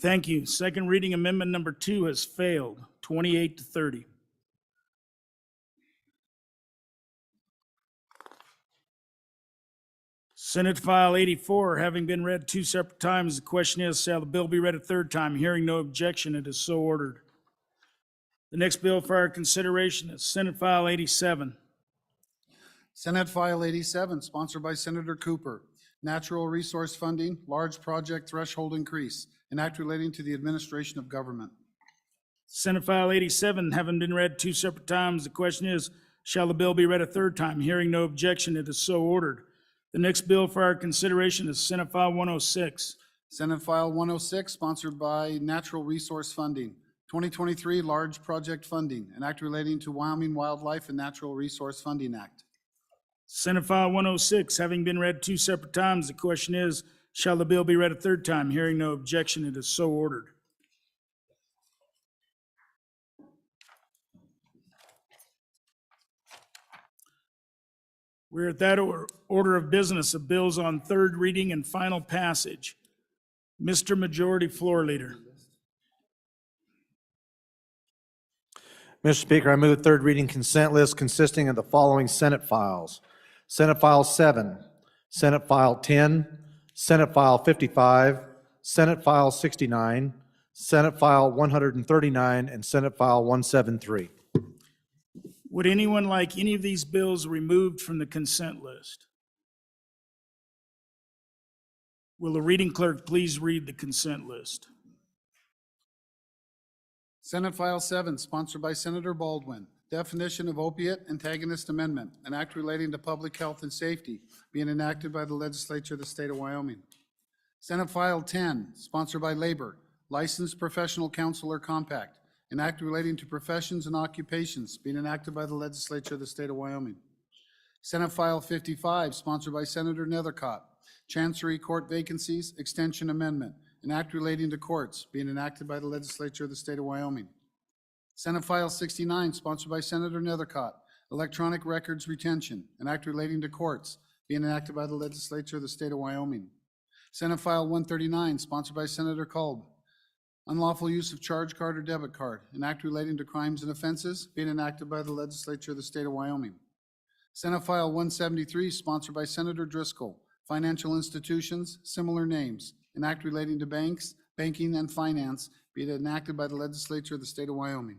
Thank you. Second reading amendment number 2 has failed, 28-30. Senate File 84 having been read 2 separate times, the question is, shall the bill be read a third time? Hearing no objection, it is so ordered. The next bill for our consideration is Senate File 87. Senate File 87, sponsored by Senator Cooper. Natural resource funding, large project threshold increase, an act relating to the administration of government. Senate File 87 having been read 2 separate times, the question is, shall the bill be read a third time? Hearing no objection, it is so ordered. The next bill for our consideration is Senate File 106. Senate File 106, sponsored by Natural Resource Funding. 2023 Large Project Funding, an act relating to Wyoming Wildlife and Natural Resource Funding Act. Senate File 106 having been read 2 separate times, the question is, shall the bill be read a third time? Hearing no objection, it is so ordered. We're at that order of business of bills on third reading and final passage. Mr. Majority Floor Leader. Mr. Speaker, I move the third reading consent list consisting of the following Senate files. Senate File 7, Senate File 10, Senate File 55, Senate File 69, Senate File 139, and Senate File 173. Would anyone like any of these bills removed from the consent list? Will the reading clerk please read the consent list? Senate File 7, sponsored by Senator Baldwin. Definition of opiate antagonist amendment, an act relating to public health and safety, being enacted by the legislature of the state of Wyoming. Senate File 10, sponsored by Labor. Licensed Professional Counselor Compact, an act relating to professions and occupations, being enacted by the legislature of the state of Wyoming. Senate File 55, sponsored by Senator Nethercott. Chancery Court Vacancies Extension Amendment, an act relating to courts, being enacted by the legislature of the state of Wyoming. Senate File 69, sponsored by Senator Nethercott. Electronic Records Retention, an act relating to courts, being enacted by the legislature of the state of Wyoming. Senate File 139, sponsored by Senator Kolb. Unlawful use of charge card or debit card, an act relating to crimes and offenses being enacted by the legislature of the state of Wyoming. Senate File 173, sponsored by Senator Driscoll. Financial institutions, similar names, an act relating to banks, banking, and finance being enacted by the legislature of the state of Wyoming.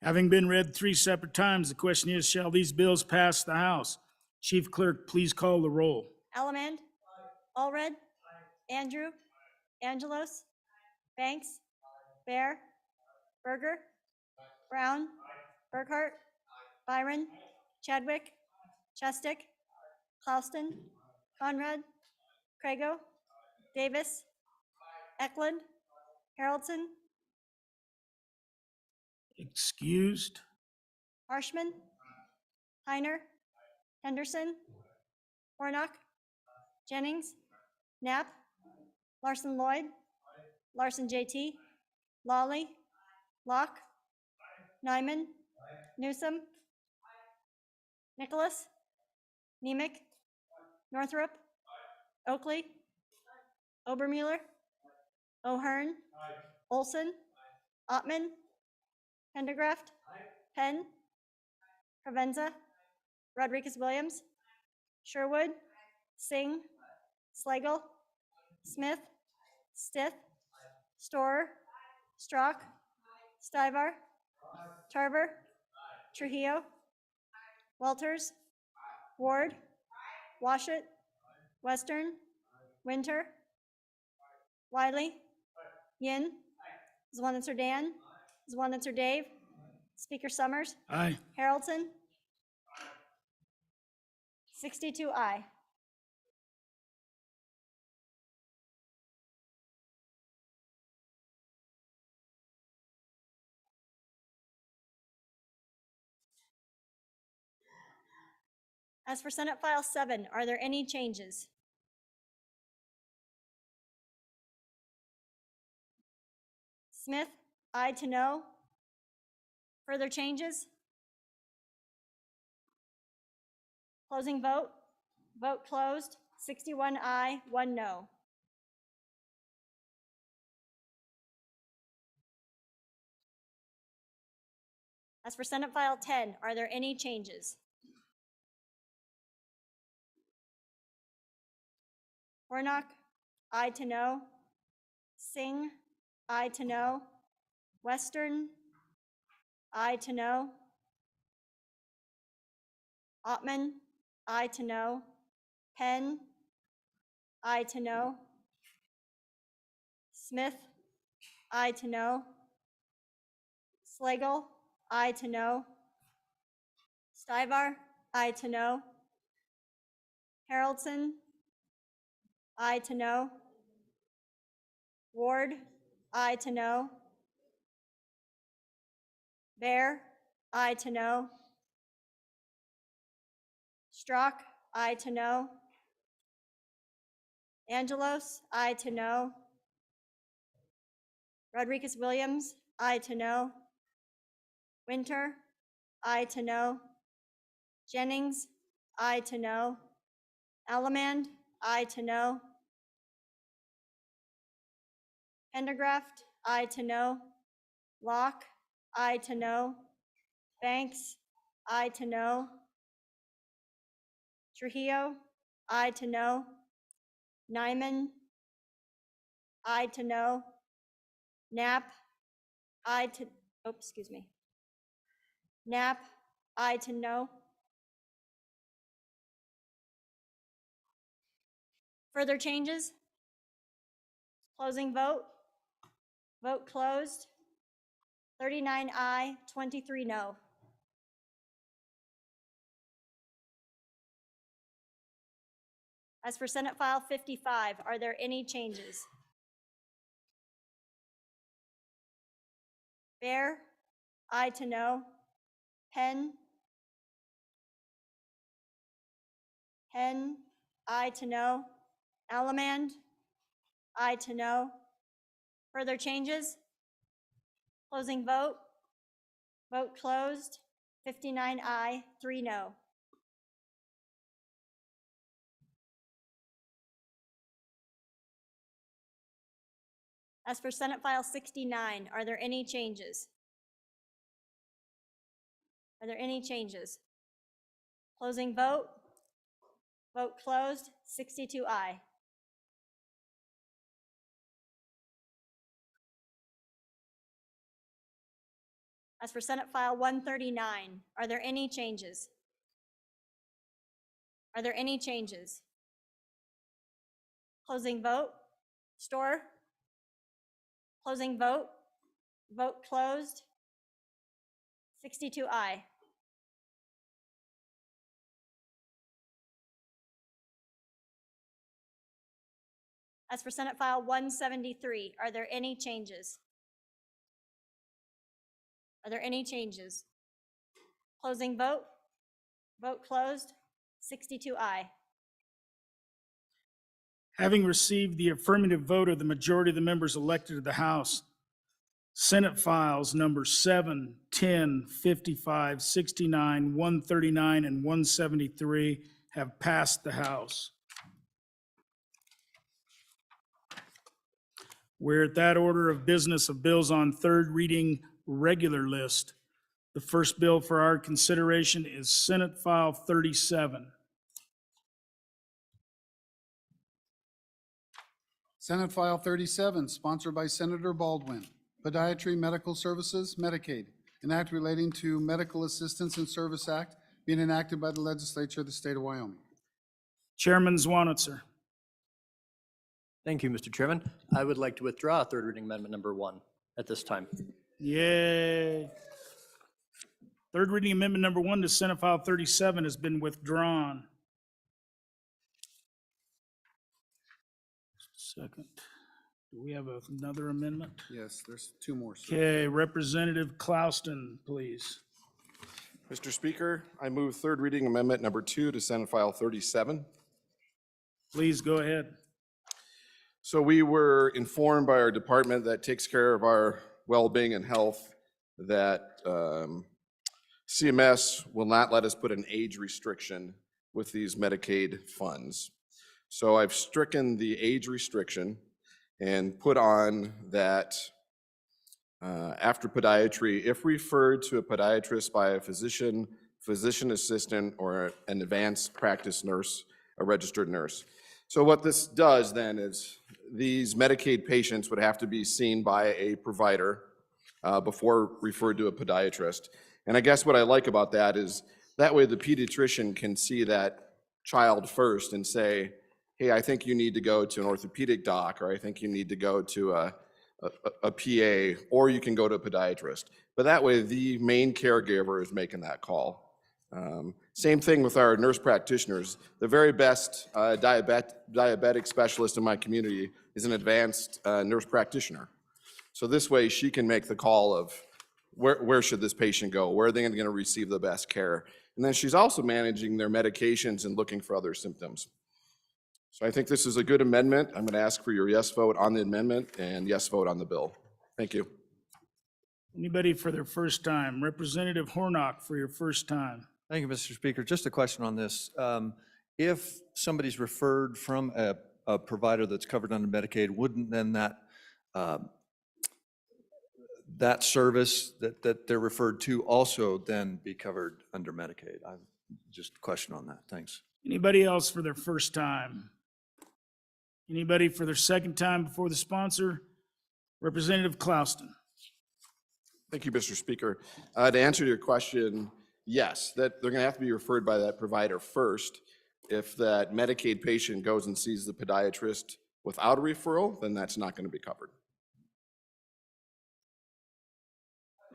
Having been read 3 separate times, the question is, shall these bills pass the House? Chief Clerk, please call the roll. Allemande. Allred. Andrew. Angelos. Banks. Bear. Berger. Brown. Burkhart. Byron. Chadwick. Chestick. Clauston. Conrad. Crago. Davis. Eklund. Haroldson. Excused. Harshman. Heiner. Henderson. Warnock. Jennings. Knapp. Larson Lloyd. Larson JT. Lawley. Locke. Nyman. Newsom. Nicholas. Nemec. Northrop. Oakley. Obermueller. O'Hearn. Olson. Ottman. Pendergraft. Penn. Provenza. Rodriguez Williams. Sherwood. Singh. Slagle. Smith. Stith. Storer. Strock. Stivar. Tarver. Trujillo. Walters. Ward. Washut. Western. Winter. Wiley. Yin. Zwanitzer Dan. Zwanitzer Dave. Speaker Summers. Aye. Haroldson. 62 aye. As for Senate File 7, are there any changes? Smith, aye to no. Further changes? Closing vote. Vote closed. 61 aye, 1 no. As for Senate File 10, are there any changes? Warnock, aye to no. Singh, aye to no. Western, aye to no. Ottman, aye to no. Penn, aye to no. Smith, aye to no. Slagle, aye to no. Stivar, aye to no. Haroldson, aye to no. Ward, aye to no. Bear, aye to no. Strock, aye to no. Angelos, aye to no. Rodriguez Williams, aye to no. Winter, aye to no. Jennings, aye to no. Allemande, aye to no. Pendergraft, aye to no. Locke, aye to no. Banks, aye to no. Trujillo, aye to no. Nyman, aye to no. Knapp, aye to, excuse me. Knapp, aye to no. Further changes? Closing vote. Vote closed. 39 aye, 23 no. As for Senate File 55, are there any changes? Bear, aye to no. Penn, aye to no. Allemande, aye to no. Further changes? Closing vote. Vote closed. 59 aye, 3 no. As for Senate File 69, are there any changes? Are there any changes? Closing vote. Vote closed, 62 aye. As for Senate File 139, are there any changes? Are there any changes? Closing vote. Store. Closing vote. Vote closed. 62 aye. As for Senate File 173, are there any changes? Are there any changes? Closing vote. Vote closed. 62 aye. Having received the affirmative vote of the majority of the members elected to the House, Senate Files number 7, 10, 55, 69, 139, and 173 have passed the House. We're at that order of business of bills on third reading regular list. The first bill for our consideration is Senate File 37. Senate File 37, sponsored by Senator Baldwin. Podiatry Medical Services, Medicaid, an act relating to Medical Assistance and Service Act being enacted by the legislature of the state of Wyoming. Chairman Zwanitzer. Thank you, Mr. Chairman. I would like to withdraw third reading amendment number 1 at this time. Yay. Third reading amendment number 1 to Senate File 37 has been withdrawn. Second. Do we have another amendment? Yes, there's two more, sir. Okay, Representative Clouston, please. Mr. Speaker, I move third reading amendment number 2 to Senate File 37. Please go ahead. So we were informed by our department that takes care of our well-being and health that CMS will not let us put an age restriction with these Medicaid funds. So I've stricken the age restriction and put on that after podiatry, if referred to a podiatrist by a physician, physician assistant, or an advanced practice nurse, a registered nurse. So what this does then is these Medicaid patients would have to be seen by a provider before referred to a podiatrist. And I guess what I like about that is that way the pediatrician can see that child first and say, hey, I think you need to go to an orthopedic doc, or I think you need to go to a PA, or you can go to a podiatrist. But that way the main caregiver is making that call. Same thing with our nurse practitioners. The very best diabetic specialist in my community is an advanced nurse practitioner. So this way she can make the call of where should this patient go? Where are they going to receive the best care? And then she's also managing their medications and looking for other symptoms. So I think this is a good amendment. I'm going to ask for your yes vote on the amendment and yes vote on the bill. Thank you. Anybody for their first time? Representative Hornock for your first time. Thank you, Mr. Speaker. Just a question on this. If somebody's referred from a provider that's covered under Medicaid, wouldn't then that service that they're referred to also then be covered under Medicaid? Just a question on that. Thanks. Anybody else for their first time? Anybody for their second time before the sponsor? Representative Clouston. Thank you, Mr. Speaker. To answer your question, yes, that they're going to have to be referred by that provider first. If that Medicaid patient goes and sees the podiatrist without a referral, then that's not going to be covered.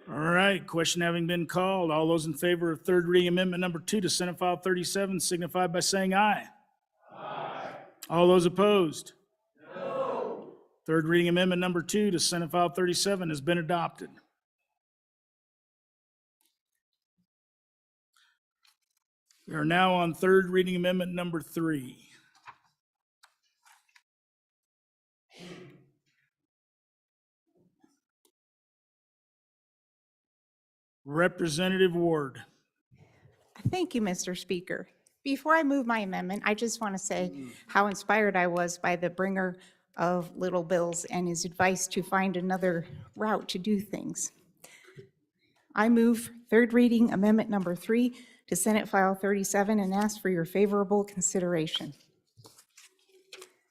All right, question having been called, all those in favor of third reading amendment number 2 to Senate File 37 signify by saying aye. Aye. All those opposed? No. Third reading amendment number 2 to Senate File 37 has been adopted. We are now on third reading amendment number 3. Representative Ward. Thank you, Mr. Speaker. Before I move my amendment, I just want to say how inspired I was by the bringer of Little Bill's and his advice to find another route to do things. I move third reading Amendment Number 3 to Senate File 37 and ask for your favorable consideration.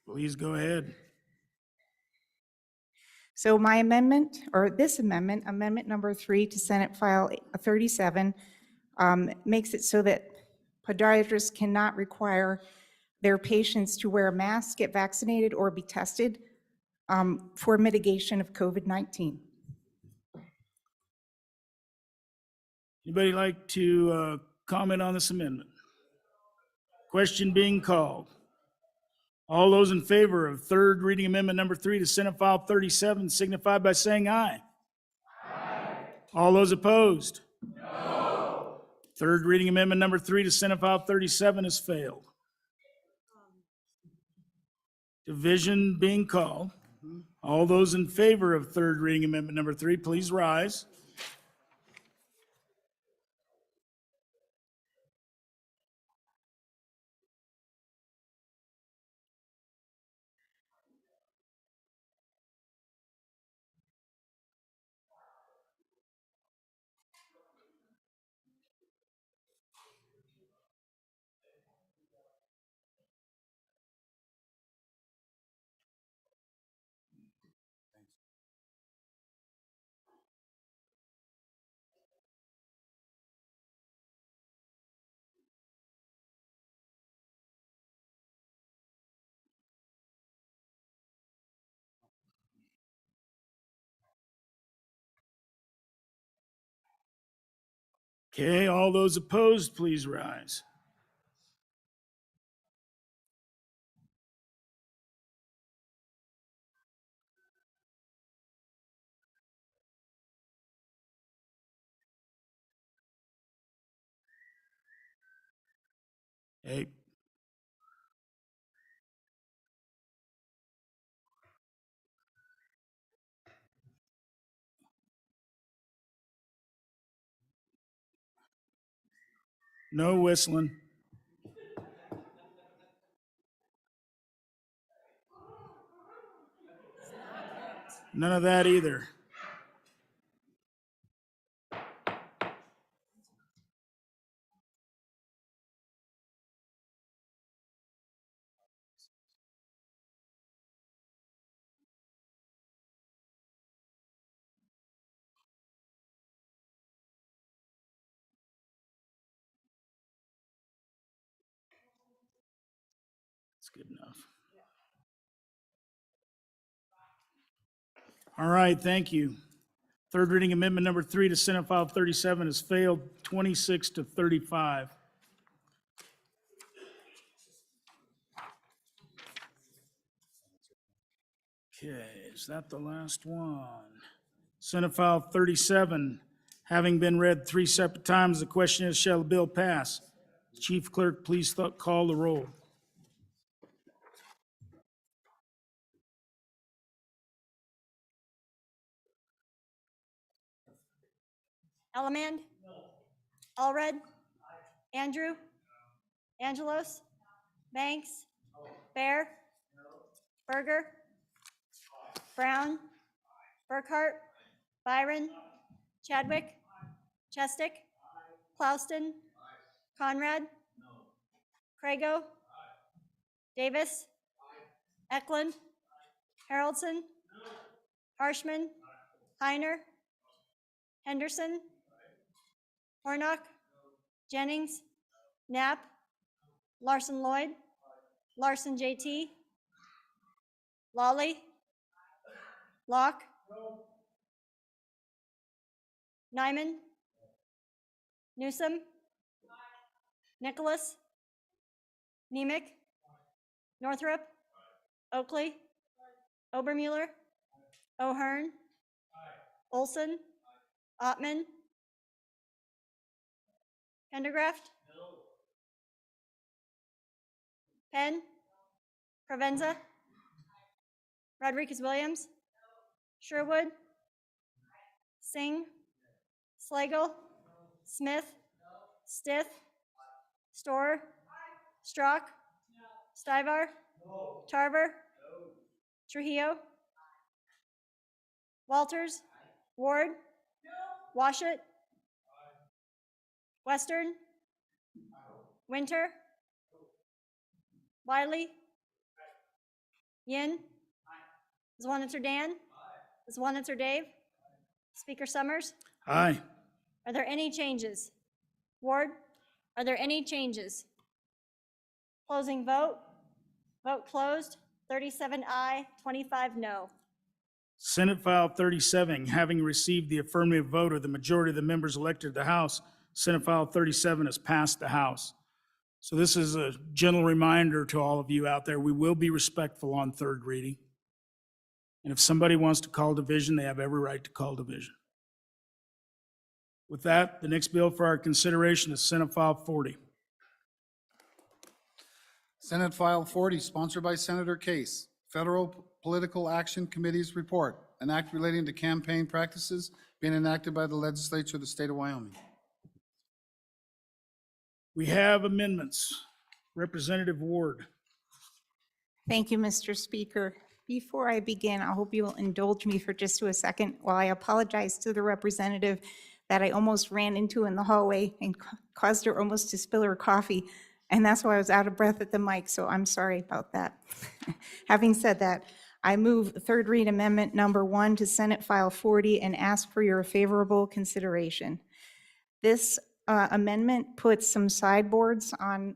Please go ahead. So my amendment, or this amendment, Amendment Number 3 to Senate File 37, makes it so that podiatrists cannot require their patients to wear a mask, get vaccinated, or be tested for mitigation of COVID-19. Anybody like to comment on this amendment? Question being called. All those in favor of third reading Amendment Number 3 to Senate File 37 signify by saying aye. Aye. All those opposed? No. Third reading Amendment Number 3 to Senate File 37 has failed. Division being called. All those in favor of third reading Amendment Number 3, please rise. Okay, all those opposed, please rise. Hey. No whistling. None of that either. That's good enough. All right, thank you. Third reading Amendment Number 3 to Senate File 37 has failed, 26 to 35. Okay, is that the last one? Senate File 37, having been read 3 separate times, the question is, shall the bill pass? Chief Clerk, please call the roll. Ellenman? Allred? Andrew? Angelos? Banks? Bear? Berger? Brown? Burkhart? Byron? Chadwick? Chestick? Plouston? Conrad? Crago? Davis? Eklund? Haroldson? Harshman? Heiner? Henderson? Hornock? Jennings? Knapp? Larson Lloyd? Larson JT? Lawley? Locke? Nyman? Newsom? Nicholas? Nemec? Northrup? Oakley? Obermuller? O'Hearn? Olson? Ottman? Pendergraft? Penn? Provenza? Rodriguez-Williams? Sherwood? Singh? Slagle? Smith? Stith? Storer? Strock? Stivar? Tarver? Trujillo? Walters? Ward? Washut? Western? Winter? Wiley? Yin? Zwanitzer Dan? Zwanitzer Dave? Speaker Summers? Aye. Are there any changes? Ward, are there any changes? Closing vote. Vote closed. 37 aye, 25 no. Senate File 37, having received the affirmative vote of the majority of the members elected to the House, Senate File 37 has passed the House. So this is a gentle reminder to all of you out there, we will be respectful on third reading. And if somebody wants to call division, they have every right to call division. With that, the next bill for our consideration is Senate File 40. Senate File 40, sponsored by Senator Case, Federal Political Action Committee's report, an act relating to campaign practices being enacted by the legislature of the state of Wyoming. We have amendments. Representative Ward. Thank you, Mr. Speaker. Before I begin, I hope you will indulge me for just a second while I apologize to the representative that I almost ran into in the hallway and caused her almost to spill her coffee. And that's why I was out of breath at the mic, so I'm sorry about that. Having said that, I move third read amendment number 1 to Senate File 40 and ask for your favorable consideration. This amendment puts some sideboards on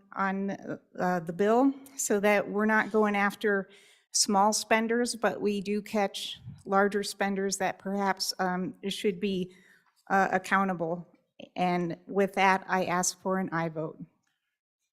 the bill so that we're not going after small spenders, but we do catch larger spenders that perhaps should be accountable. And with that, I ask for an aye vote.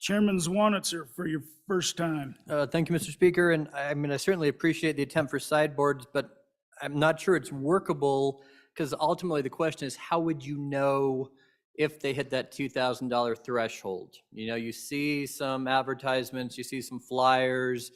Chairman Zwanitzer, for your first time. Thank you, Mr. Speaker, and I mean, I certainly appreciate the attempt for sideboards, but I'm not sure it's workable, because ultimately the question is, how would you know if they hit that $2,000 threshold? You know, you see some advertisements, you see some flyers,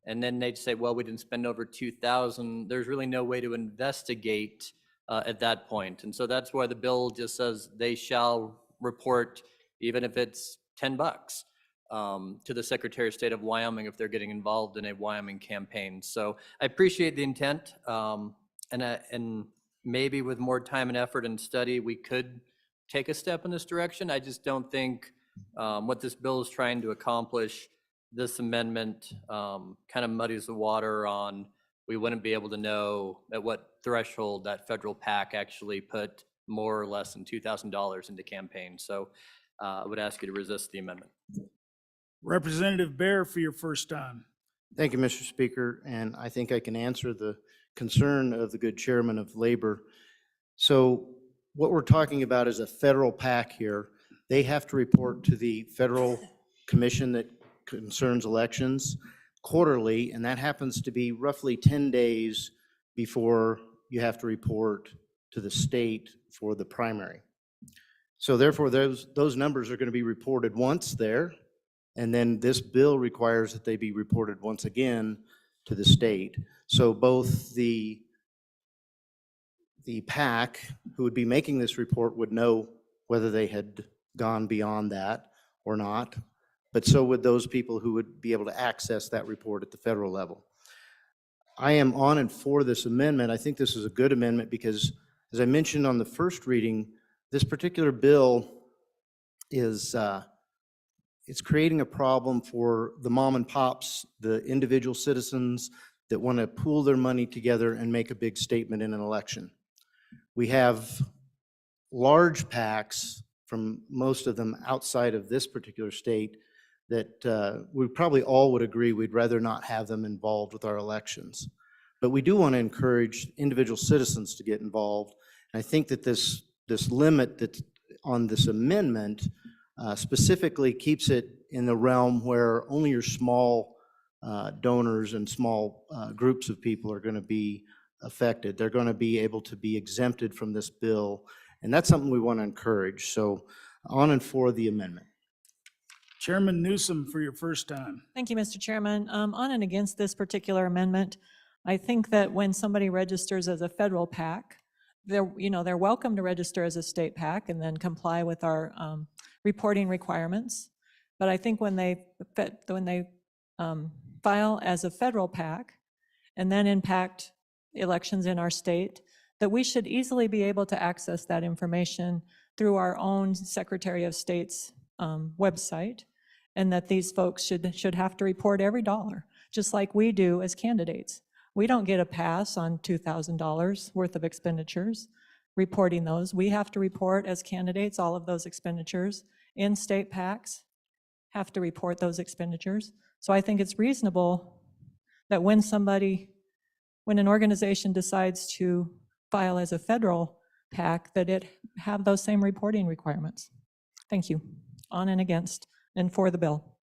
and then they'd say, well, we didn't spend over 2,000. There's really no way to investigate at that point. And so that's why the bill just says they shall report, even if it's $10, to the Secretary of State of Wyoming if they're getting involved in a Wyoming campaign. So I appreciate the intent, and maybe with more time and effort and study, we could take a step in this direction. I just don't think what this bill is trying to accomplish, this amendment kind of muddies the water on, we wouldn't be able to know at what threshold that federal PAC actually put more or less than $2,000 into campaigns. So I would ask you to resist the amendment. Representative Bear, for your first time. Thank you, Mr. Speaker, and I think I can answer the concern of the good chairman of Labor. So what we're talking about is a federal PAC here. They have to report to the federal commission that concerns elections quarterly, and that happens to be roughly 10 days before you have to report to the state for the primary. So therefore, those numbers are going to be reported once there, and then this bill requires that they be reported once again to the state. So both the PAC who would be making this report would know whether they had gone beyond that or not, but so would those people who would be able to access that report at the federal level. I am on and for this amendment. I think this is a good amendment because, as I mentioned on the first reading, this particular bill is it's creating a problem for the mom and pops, the individual citizens that want to pool their money together and make a big statement in an election. We have large PACs, from most of them outside of this particular state, that we probably all would agree we'd rather not have them involved with our elections. But we do want to encourage individual citizens to get involved. And I think that this limit that on this amendment specifically keeps it in the realm where only your small donors and small groups of people are going to be affected. They're going to be able to be exempted from this bill, and that's something we want to encourage. So on and for the amendment. Chairman Newsom, for your first time. Thank you, Mr. Chairman. On and against this particular amendment, I think that when somebody registers as a federal PAC, they're welcome to register as a state PAC and then comply with our reporting requirements. But I think when they file as a federal PAC and then impact elections in our state, that we should easily be able to access that information through our own Secretary of State's website, and that these folks should have to report every dollar, just like we do as candidates. We don't get a pass on $2,000 worth of expenditures, reporting those. We have to report as candidates all of those expenditures. In-state PACs have to report those expenditures. So I think it's reasonable that when an organization decides to file as a federal PAC, that it have those same reporting requirements. Thank you. On and against, and for the bill.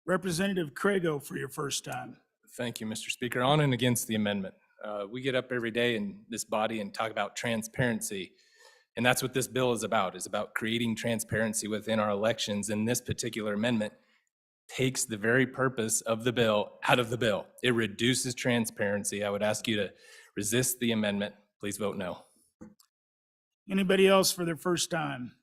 Representative Crago for your first time. Thank you, Mr. Speaker. On and against the amendment. We get up every day in this body and talk about transparency. And that's what this bill is about creating transparency within our elections. And this particular amendment takes the very purpose of the bill out of the bill. It reduces transparency. I would ask you to resist the amendment. Please vote no. Anybody else for their first time?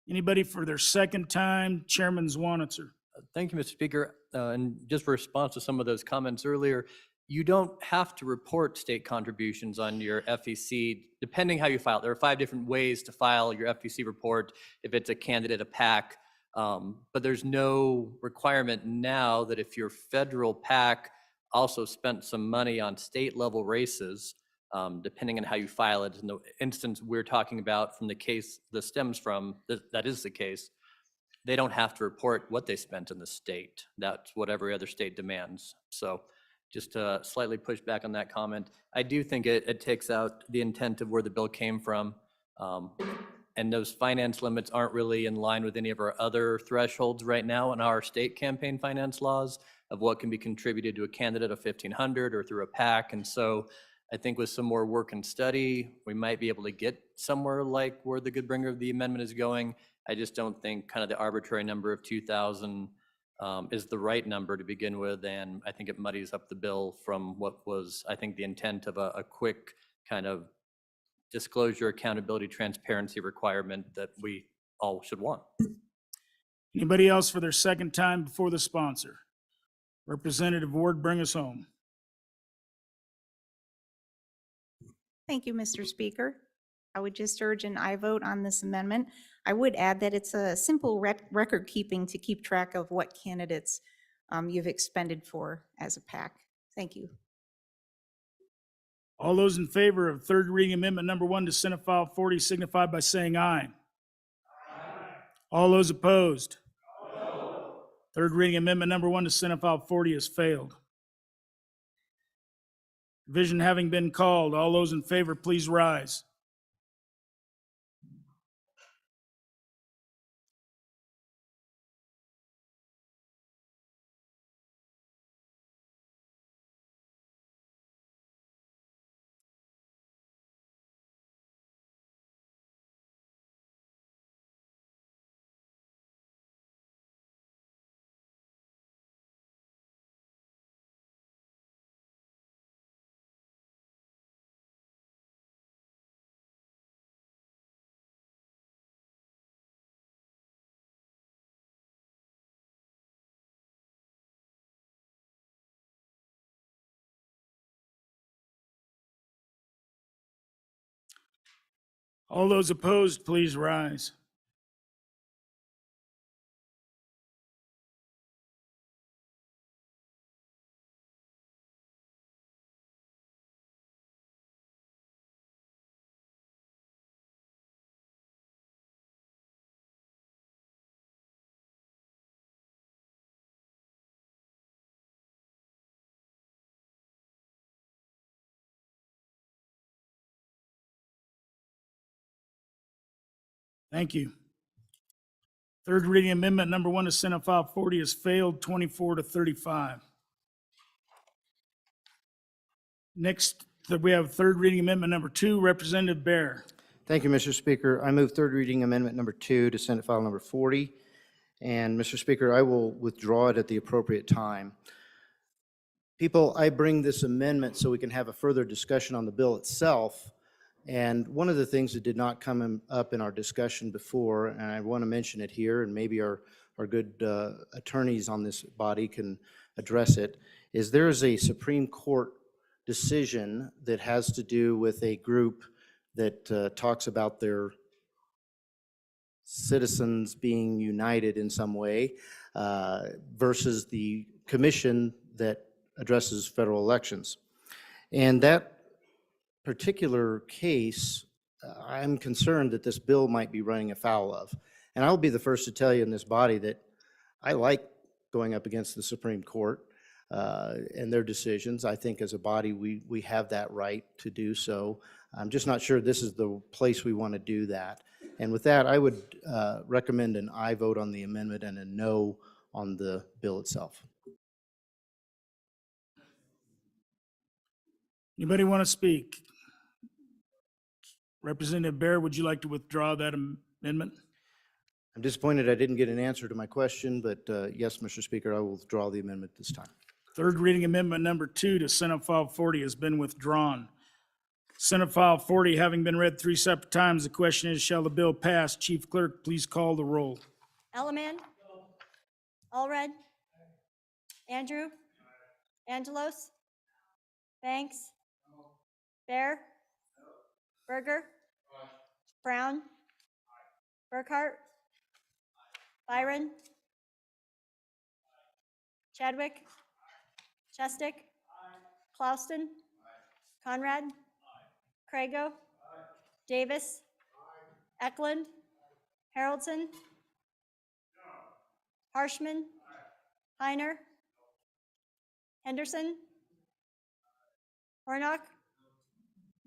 Anybody for their second time? Chairman Zwanitzer. Thank you, Mr. Speaker. And just for response to some of those comments earlier, you don't have to report state contributions on your FEC, depending how you file. There are 5 different ways to file your FEC report if it's a candidate, a PAC. But there's no requirement now that if your federal PAC also spent some money on state level races, depending on how you file it. In the instance we're talking about from the case that stems from, that is the case, they don't have to report what they spent in the state. That's what every other state demands. So just to slightly push back on that comment, I do think it takes out the intent of where the bill came from. And those finance limits aren't really in line with any of our other thresholds right now in our state campaign finance laws of what can be contributed to a candidate of $1,500 or through a PAC. And so I think with some more work and study, we might be able to get somewhere like where the good bringer of the amendment is going. I just don't think kind of the arbitrary number of 2,000 is the right number to begin with. And I think it muddies up the bill from what was, I think, the intent of a quick kind of disclosure, accountability, transparency requirement that we all should want. Anybody else for their second time before the sponsor? Representative Ward, bring us home. Thank you, Mr. Speaker. I would just urge an aye vote on this amendment. I would add that it's a simple record keeping to keep track of what candidates you've expended for as a PAC. Thank you. All those in favor of third reading amendment number 1 to Senate File 40 signify by saying aye. All those opposed? Third reading amendment number 1 to Senate File 40 has failed. Division having been called, all those in favor, please rise. All those opposed, please rise. Thank you. Third reading amendment number 1 to Senate File 40 has failed, 24 to 35. Next, we have third reading amendment number 2, Representative Bear. Thank you, Mr. Speaker. I move third reading amendment number 2 to Senate File number 40. And Mr. Speaker, I will withdraw it at the appropriate time. People, I bring this amendment so we can have a further discussion on the bill itself. And one of the things that did not come up in our discussion before, and I want to mention it here, and maybe our good attorneys on this body can address it, is there is a Supreme Court decision that has to do with a group that talks about their citizens being united in some way versus the commission that addresses federal elections. And that particular case, I'm concerned that this bill might be running afoul of. And I'll be the first to tell you in this body that I like going up against the Supreme Court and their decisions. I think as a body, we have that right to do so. I'm just not sure this is the place we want to do that. And with that, I would recommend an aye vote on the amendment and a no on the bill itself. Anybody want to speak? Representative Bear, would you like to withdraw that amendment? I'm disappointed I didn't get an answer to my question, but yes, Mr. Speaker, I will withdraw the amendment this time. Third reading amendment number 2 to Senate File 40 has been withdrawn. Senate File 40 having been read 3 separate times, the question is, shall the bill pass? Chief Clerk, please call the roll. Elleman? Allred? Andrew? Angelos? Banks? Bear? Berger? Brown? Burkhart? Byron? Chadwick? Chestick? Clauston? Conrad? Crago? Davis? Eklund? Haroldson? Harshman? Heiner? Henderson? Hornock?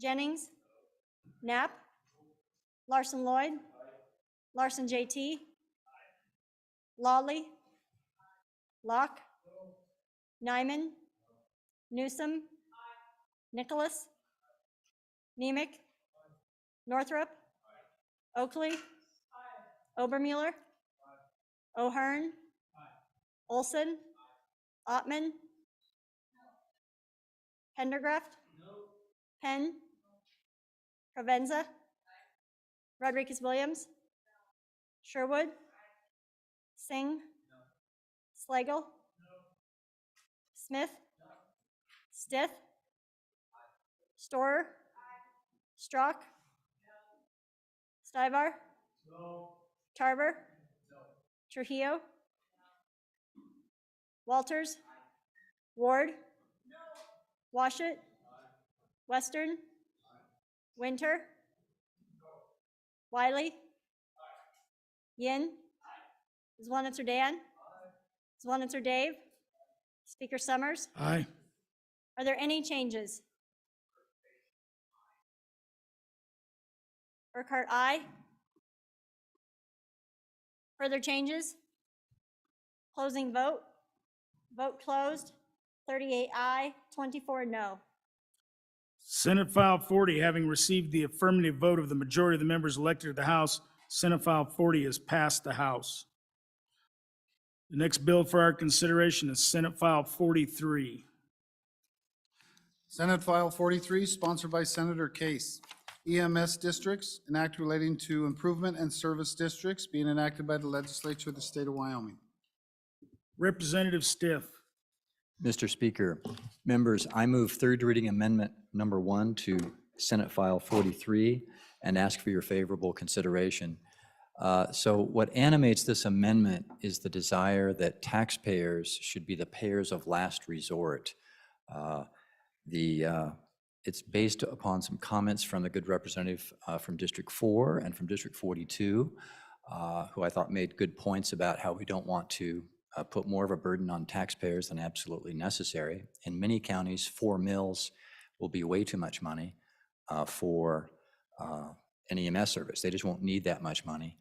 Jennings? Knapp? Larson Lloyd? Larson JT? Lawley? Locke? Nyman? Newsom? Nicholas? Nemec? Northrup? Oakley? Obermuller? O'Hearn? Olson? Ottman? Pendergraft? Penn? Provenza? Rodriguez-Williams? Sherwood? Singh? Slagle? Smith? Stith? Storer? Strock? Stivar? Tarver? Trujillo? Walters? Ward? Washut? Western? Winter? Wiley? Yin? Zwanitzer Dan? Zwanitzer Dave? Speaker Summers? Aye. Are there any changes? Burkhart, aye. Further changes? Closing vote. Vote closed. 38 aye, 24 no. Senate File 40, having received the affirmative vote of the majority of the members elected to the House, Senate File 40 has passed the House. The next bill for our consideration is Senate File 43. Senate File 43, sponsored by Senator Case. EMS districts, an act relating to improvement and service districts being enacted by the legislature of the state of Wyoming. Representative Stiff. Mr. Speaker, members, I move third reading amendment number 1 to Senate File 43 and ask for your favorable consideration. So what animates this amendment is the desire that taxpayers should be the payers of last resort. It's based upon some comments from the good representative from District 4 and from District 42, who I thought made good points about how we don't want to put more of a burden on taxpayers than absolutely necessary. In many counties, 4 mills will be way too much money for an EMS service. They just won't need that much money.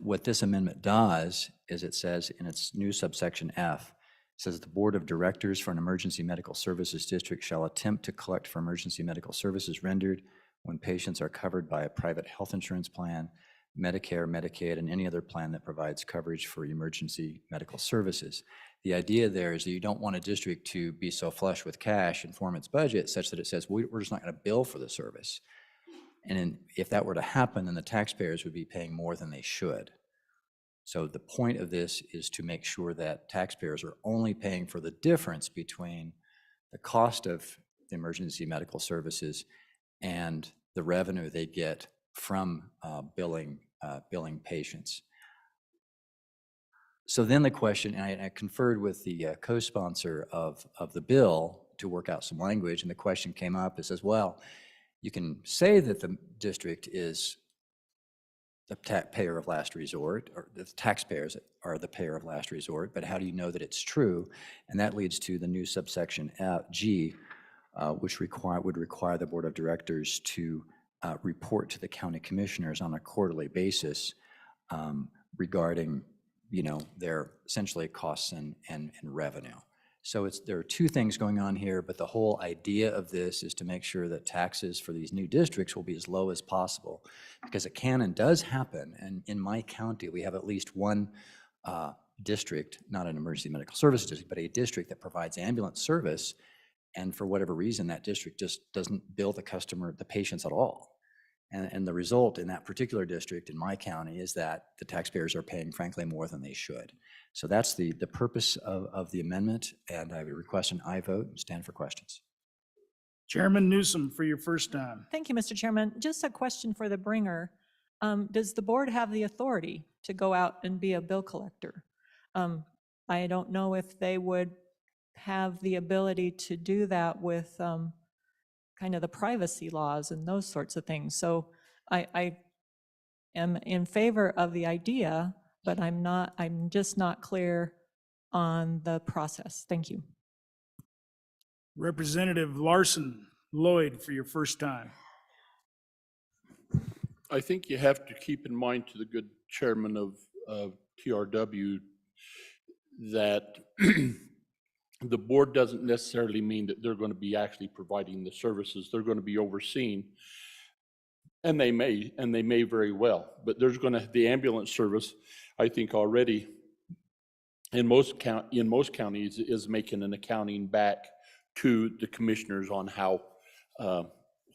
What this amendment does is it says in its new subsection F, it says the Board of Directors for an Emergency Medical Services District shall attempt to collect for emergency medical services rendered when patients are covered by a private health insurance plan, Medicare, Medicaid, and any other plan that provides coverage for emergency medical services. The idea there is that you don't want a district to be so flush with cash and form its budget such that it says, we're just not going to bill for the service. And if that were to happen, then the taxpayers would be paying more than they should. So the point of this is to make sure that taxpayers are only paying for the difference between the cost of the emergency medical services and the revenue they get from billing patients. So then the question, and I conferred with the co-sponsor of the bill to work out some language, and the question came up, it says, well, you can say that the district is the payer of last resort, or the taxpayers are the payer of last resort, but how do you know that it's true? And that leads to the new subsection G, which would require the Board of Directors to report to the county commissioners on a quarterly basis regarding, their essentially costs and revenue. So there are two things going on here, but the whole idea of this is to make sure that taxes for these new districts will be as low as possible, because it can and does happen. And in my county, we have at least one district, not an emergency medical services district, but a district that provides ambulance service. And for whatever reason, that district just doesn't bill the patients at all. And the result in that particular district in my county is that the taxpayers are paying, frankly, more than they should. So that's the purpose of the amendment, and I would request an aye vote and stand for questions. Chairman Newsom for your first time. Thank you, Mr. Chairman. Just a question for the bringer. Does the board have the authority to go out and be a bill collector? I don't know if they would have the ability to do that with kind of the privacy laws and those sorts of things. So I am in favor of the idea, but I'm just not clear on the process. Thank you. Representative Larson Lloyd for your first time. I think you have to keep in mind, to the good chairman of TRW, that the board doesn't necessarily mean that they're going to be actually providing the services. They're going to be overseeing, and they may very well. But the ambulance service, I think already in most counties is making an accounting back to the commissioners on how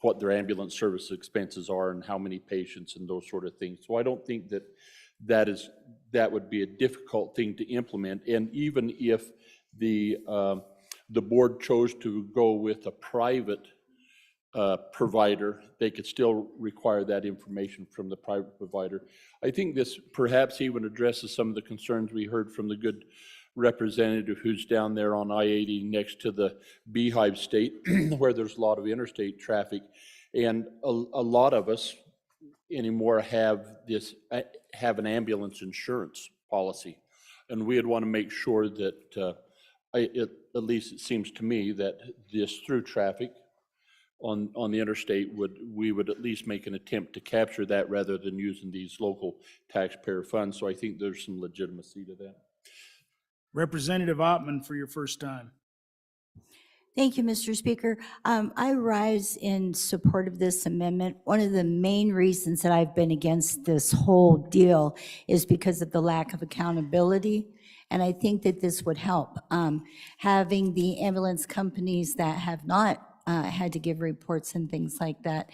what their ambulance service expenses are and how many patients and those sort of things. So I don't think that would be a difficult thing to implement. And even if the board chose to go with a private provider, they could still require that information from the private provider. I think this perhaps even addresses some of the concerns we heard from the good representative who's down there on I-80 next to the Beehive State, where there's a lot of interstate traffic. And a lot of us anymore have an ambulance insurance policy. And we'd want to make sure that at least it seems to me that this through traffic on the interstate we would at least make an attempt to capture that rather than using these local taxpayer funds. So I think there's some legitimacy to that. Representative Ottman for your first time. Thank you, Mr. Speaker. I rise in support of this amendment. One of the main reasons that I've been against this whole deal is because of the lack of accountability. And I think that this would help. Having the ambulance companies that have not had to give reports and things like that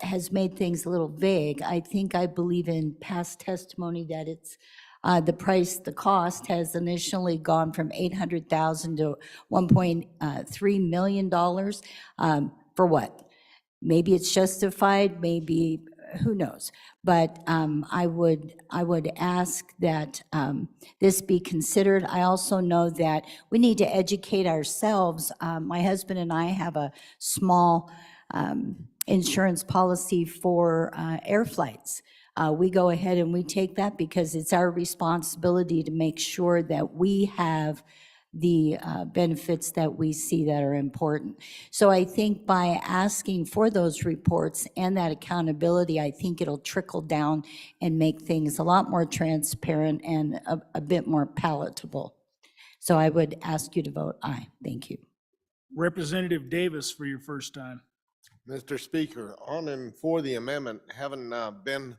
has made things a little vague. I believe in past testimony that it's the cost has initially gone from $800,000 to $1.3 million. For what? Maybe it's justified, maybe, who knows? But I would ask that this be considered. I also know that we need to educate ourselves. My husband and I have a small insurance policy for air flights. We go ahead and we take that because it's our responsibility to make sure that we have the benefits that we see that are important. So I think by asking for those reports and that accountability, I think it'll trickle down and make things a lot more transparent and a bit more palatable. So I would ask you to vote aye. Thank you. Representative Davis for your first time. Mr. Speaker, on and for the amendment, having been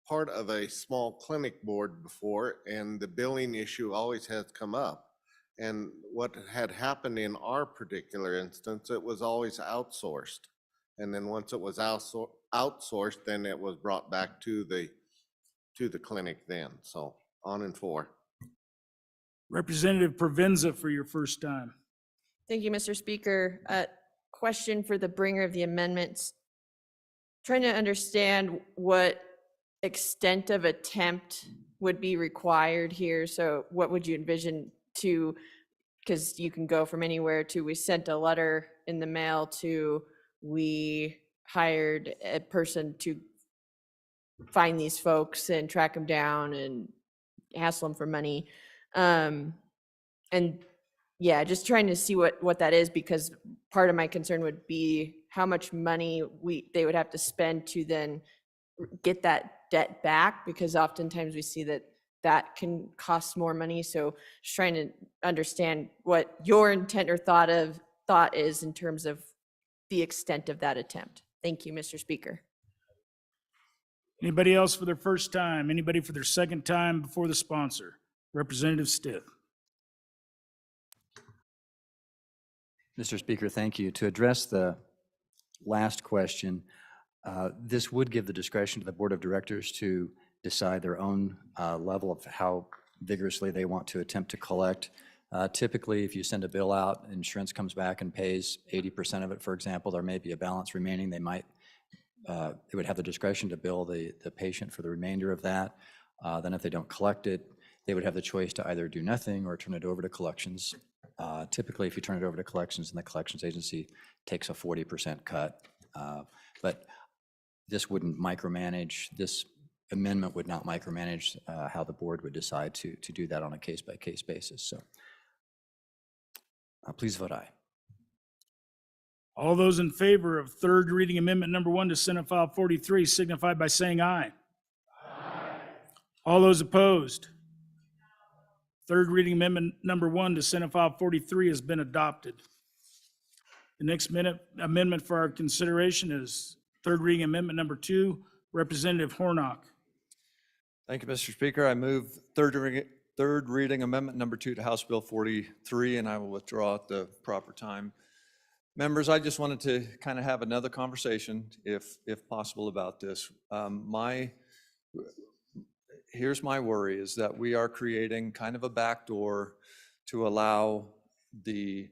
part of a small clinic board before, and the billing issue always has come up. And what had happened in our particular instance, it was always outsourced. And then once it was outsourced, then it was brought back to the clinic then. So on and for. Representative Provenza for your first time. Thank you, Mr. Speaker. question for the bringer of the amendments. Trying to understand what extent of attempt would be required here. So what would you envision to, because you can go from anywhere to we sent a letter in the mail to we hired a person to find these folks and track them down and hassle them for money. And yeah, just trying to see what that is, because part of my concern would be how much money they would have to spend to then get that debt back, because oftentimes we see that can cost more money. So just trying to understand what your intent or thought is in terms of the extent of that attempt. Thank you, Mr. Speaker. Anybody else for their first time? Anybody for their second time before the sponsor? Representative Stith. Mr. Speaker, thank you. To address the last question, this would give the discretion to the Board of Directors to decide their own level of how vigorously they want to attempt to collect. Typically, if you send a bill out, insurance comes back and pays 80% of it, for example, there may be a balance remaining. They would have the discretion to bill the patient for the remainder of that. Then if they don't collect it, they would have the choice to either do nothing or turn it over to collections. Typically, if you turn it over to collections, then the collections agency takes a 40% cut. But this wouldn't micromanage, this amendment would not micromanage how the board would decide to do that on a case-by-case basis. So please vote aye. All those in favor of third reading amendment number 1 to Senate File 43 signify by saying aye. Aye. All those opposed? Third reading amendment number 1 to Senate File 43 has been adopted. The next amendment for our consideration is third reading amendment number 2, Representative Hornock. Thank you, Mr. Speaker. I move third reading amendment number 2 to House Bill 43, and I will withdraw at the proper time. Members, I just wanted to kind of have another conversation, if possible, about this. Here's my worry, is that we are creating kind of a backdoor to allow the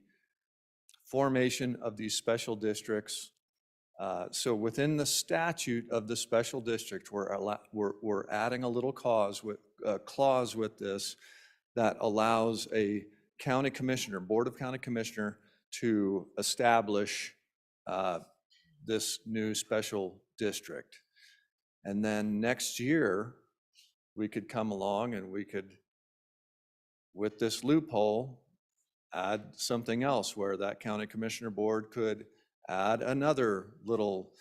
formation of these special districts. So within the statute of the special district, we're adding a little clause with this that allows a county commissioner, Board of County Commissioner, to establish this new special district. And then next year, we could come along and we could, with this loophole, add something else where that county commissioner board could add another little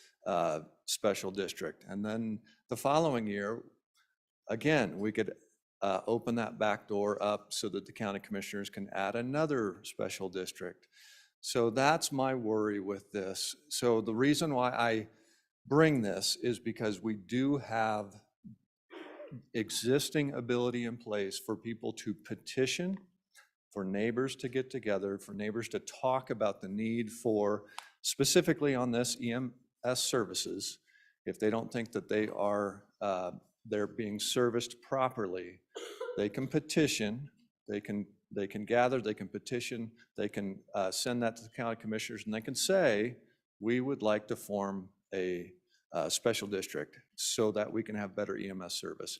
special district. And then the following year, again, we could open that back door up so that the county commissioners can add another special district. So that's my worry with this. So the reason why I bring this is because we do have existing ability in place for people to petition, for neighbors to get together, for neighbors to talk about the need for, specifically on this EMS services, if they don't think that they're being serviced properly, they can petition, they can gather, they can petition, they can send that to the county commissioners, and they can say, we would like to form a special district so that we can have better EMS service.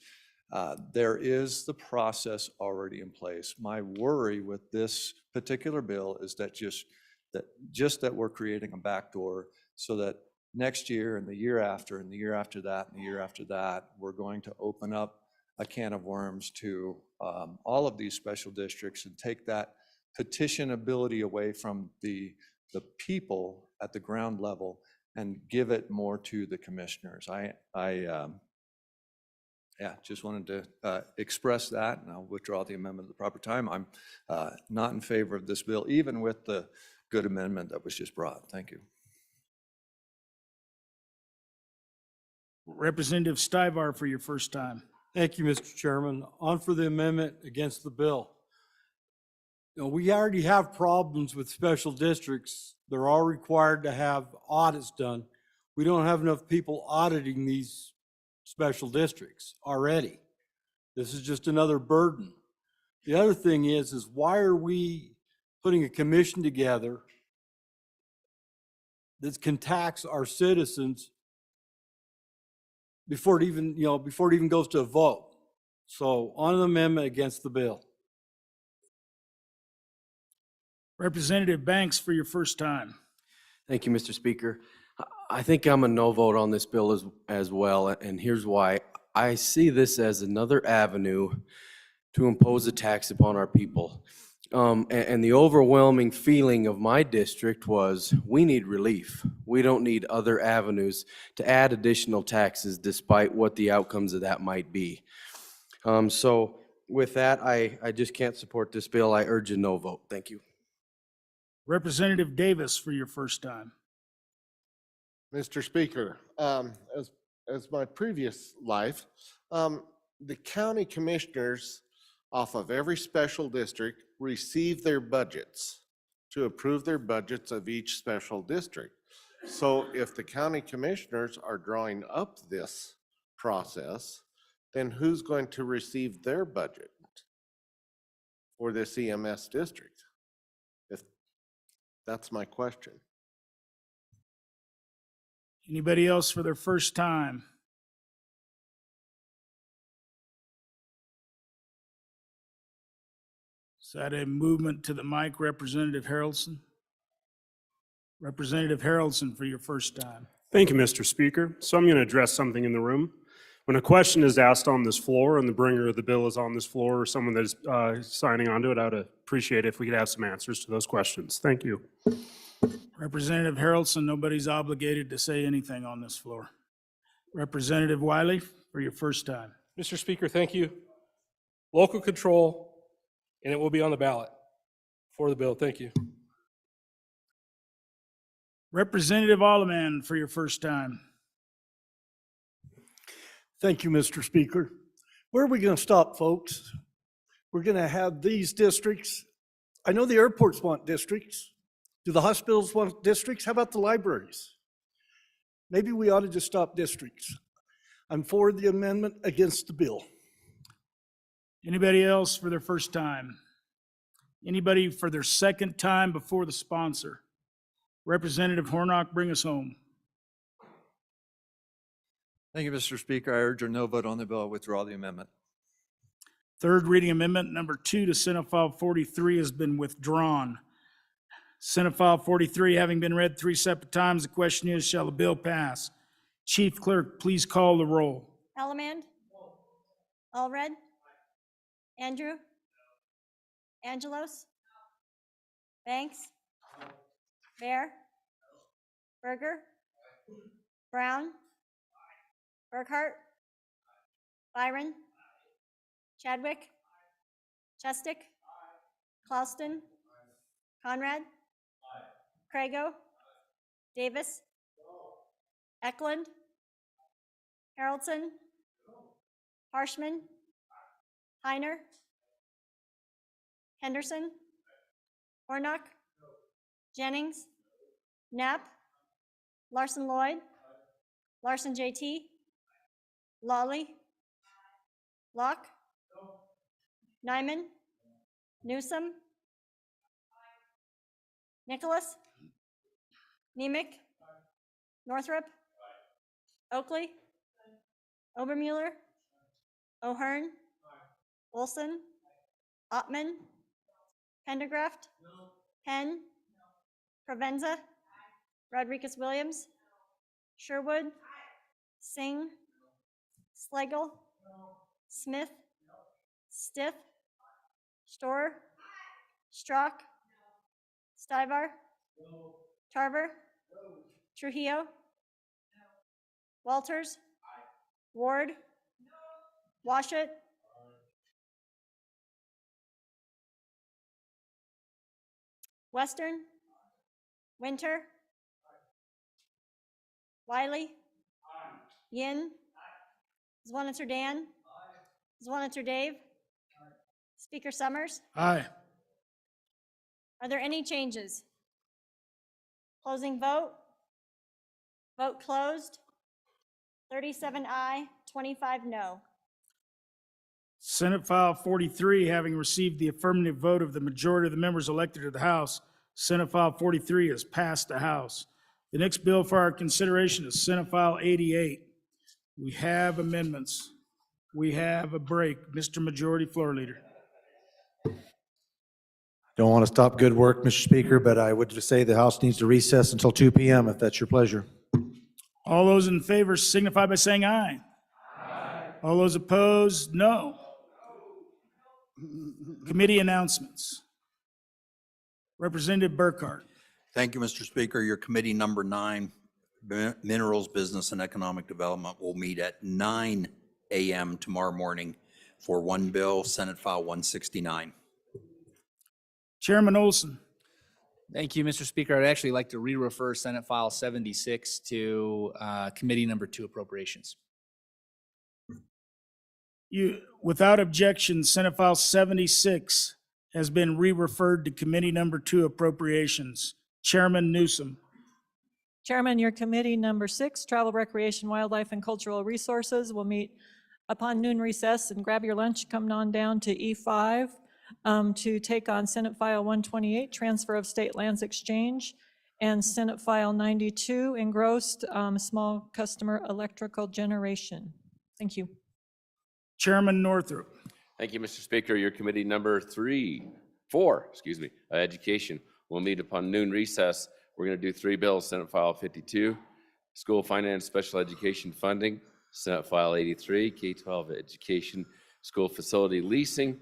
There is the process already in place. My worry with this particular bill is that just that we're creating a backdoor so that next year and the year after and the year after that and the year after that, we're going to open up a can of worms to all of these special districts and take that petition ability away from the people at the ground level and give it more to the commissioners. Just wanted to express that, and I'll withdraw the amendment at the proper time. I'm not in favor of this bill, even with the good amendment that was just brought. Thank you. Representative Stivar for your first time. Thank you, Mr. Chairman. On for the amendment against the bill. We already have problems with special districts. They're all required to have audits done. We don't have enough people auditing these special districts already. This is just another burden. The other thing is why are we putting a commission together that can tax our citizens before it even, before it even goes to a vote. So on an amendment against the bill. Representative Banks for your first time. Thank you, Mr. Speaker. I think I'm a no vote on this bill as well, and here's why. I see this as another avenue to impose a tax upon our people. And the overwhelming feeling of my district was, we need relief. We don't need other avenues to add additional taxes despite what the outcomes of that might be. So with that, I just can't support this bill. I urge a no vote. Thank you. Representative Davis for your first time. Mr. Speaker, as my previous life, the county commissioners off of every special district receive their budgets to approve their budgets of each special district. So if the county commissioners are drawing up this process, then who's going to receive their budget for this EMS district? That's my question. Anybody else for their first time? Is that a movement to the mic, Representative Harrelson? Representative Harrelson for your first time. Thank you, Mr. Speaker. So I'm going to address something in the room. When a question is asked on this floor and the bringer of the bill is on this floor or someone that is signing onto it, I would appreciate it if we could have some answers to those questions. Thank you. Representative Harrelson, nobody's obligated to say anything on this floor. Representative Wiley for your first time. Mr. Speaker, thank you. Local control, and it will be on the ballot for the bill. Thank you. Representative Alleman for your first time. Thank you, Mr. Speaker. Where are we going to stop, folks? We're going to have these districts. I know the airports want districts. Do the hospitals want districts? How about the libraries? Maybe we ought to just stop districts. I'm for the amendment, against the bill. Anybody else for their first time? Anybody for their second time before the sponsor? Representative Hornock, bring us home. Thank you, Mr. Speaker. I urge a no vote on the bill. Withdraw the amendment. Third reading amendment number 2 to Senate File 43 has been withdrawn. Senate File 43 having been read 3 separate times, the question is, shall the bill pass? Chief Clerk, please call the roll. Allemand? Allred? Andrew? Angelos? Banks? Bear? Berger? Brown? Burkhart? Byron? Chadwick? Chestick? Clauston? Conrad? Crago? Davis? Eklund? Haroldson? Harshman? Heiner? Henderson? Hornock? Jennings? Knapp? Larson Lloyd? Larson JT? Lawley? Locke? Nyman? Newsom? Nicholas? Nemec? Northrup? Oakley? Obermuller? O'Hearn? Olson? Ottman? Pendergraft? Penn? Provenza? Rodriguez Williams? Sherwood? Singh? Slagle? Smith? Stiff? Storer? Strock? Stivar? Tarver? Trujillo? Walters? Ward? Washut? Western? Winter? Wiley? Yin? Zwaniter Dan? Zwaniter Dave? Speaker Summers? Aye. Are there any changes? Closing vote? Vote closed. 37 aye, 25 no. Senate File 43 having received the affirmative vote of the majority of the members elected to the House, Senate File 43 has passed the House. The next bill for our consideration is Senate File 88. We have amendments. We have a break. Mr. Majority Floor Leader. Don't want to stop good work, Mr. Speaker, but I would just say the House needs to recess until 2 p.m. if that's your pleasure. All those in favor signify by saying aye. All those opposed, no. Committee announcements. Representative Burkhart. Thank you, Mr. Speaker. Your committee number 9, Minerals, Business, and Economic Development, will meet at 9 a.m. tomorrow morning for one bill, Senate File 169. Chairman Olson. Thank you, Mr. Speaker. I'd actually like to re-refer Senate File 76 to Committee Number 2 Appropriations. Without objection, Senate File 76 has been re-referred to Committee Number 2 Appropriations. Chairman Newsom. Chairman, your committee number 6, Travel, Recreation, Wildlife, and Cultural Resources, will meet upon noon recess, and grab your lunch, come on down to E5 to take on Senate File 128, Transfer of State Lands Exchange, and Senate File 92, Engrossed Small Customer Electrical Generation. Thank you. Chairman Northrup. Thank you, Mr. Speaker. Your committee number 4, Education, will meet upon noon recess. We're going to do 3 bills, Senate File 52, School Finance Special Education Funding, Senate File 83, K-12 Education School Facility Leasing,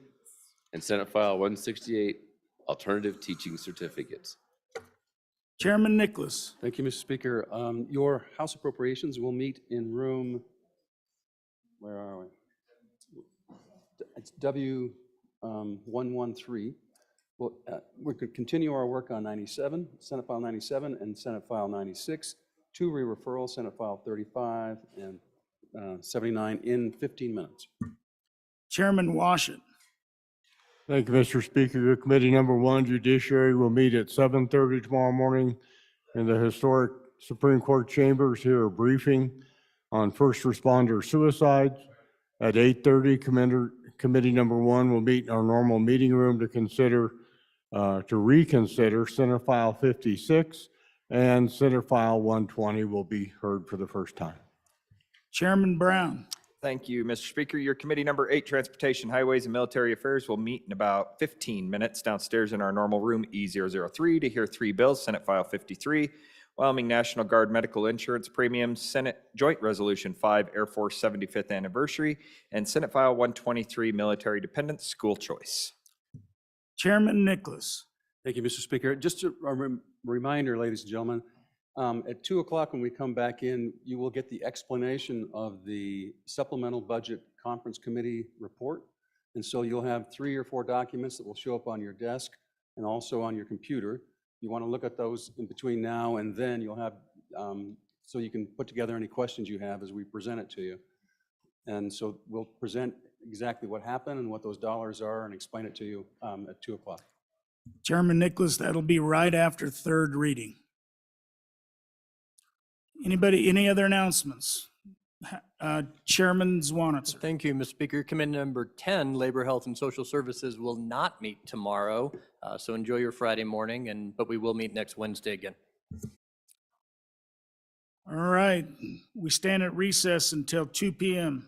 and Senate File 168, Alternative Teaching Certificates. Chairman Nicholas. Thank you, Mr. Speaker. Your House Appropriations will meet in room, where are we? It's W113. Well, we could continue our work on 97, Senate File 97 and Senate File 96, 2 re-referrals, Senate File 35 and 79 in 15 minutes. Chairman Washington. Thank you, Mr. Speaker. Your committee number 1, Judiciary, will meet at 7:30 tomorrow morning in the historic Supreme Court chambers. Here a briefing on first responder suicides. At 8:30, committee number 1 will meet in our normal meeting room to reconsider Senate File 56, and Senate File 120 will be heard for the first time. Chairman Brown. Thank you, Mr. Speaker. Your committee number 8, Transportation, Highways, and Military Affairs, will meet in about 15 minutes downstairs in our normal room E003 to hear 3 bills, Senate File 53, Wyoming National Guard Medical Insurance Premiums, Senate Joint Resolution 5, Air Force 75th Anniversary, and Senate File 123, Military Dependents School Choice. Chairman Nicholas. Thank you, Mr. Speaker. Just a reminder, ladies and gentlemen, at 2 o'clock when we come back in, you will get the explanation of the Supplemental Budget Conference Committee report. And so you'll have 3 or 4 documents that will show up on your desk and also on your computer. You want to look at those in between now and then. You'll have, so you can put together any questions you have as we present it to you. And so we'll present exactly what happened and what those dollars are and explain it to you at 2 o'clock. Chairman Nicholas, that'll be right after 3rd reading. Anybody, any other announcements? Chairman Zwanitzer. Thank you, Mr. Speaker. Committee number 10, Labor, Health, and Social Services, will not meet tomorrow. So enjoy your Friday morning, but we will meet next Wednesday again. All right, we stand at recess until 2 p.m.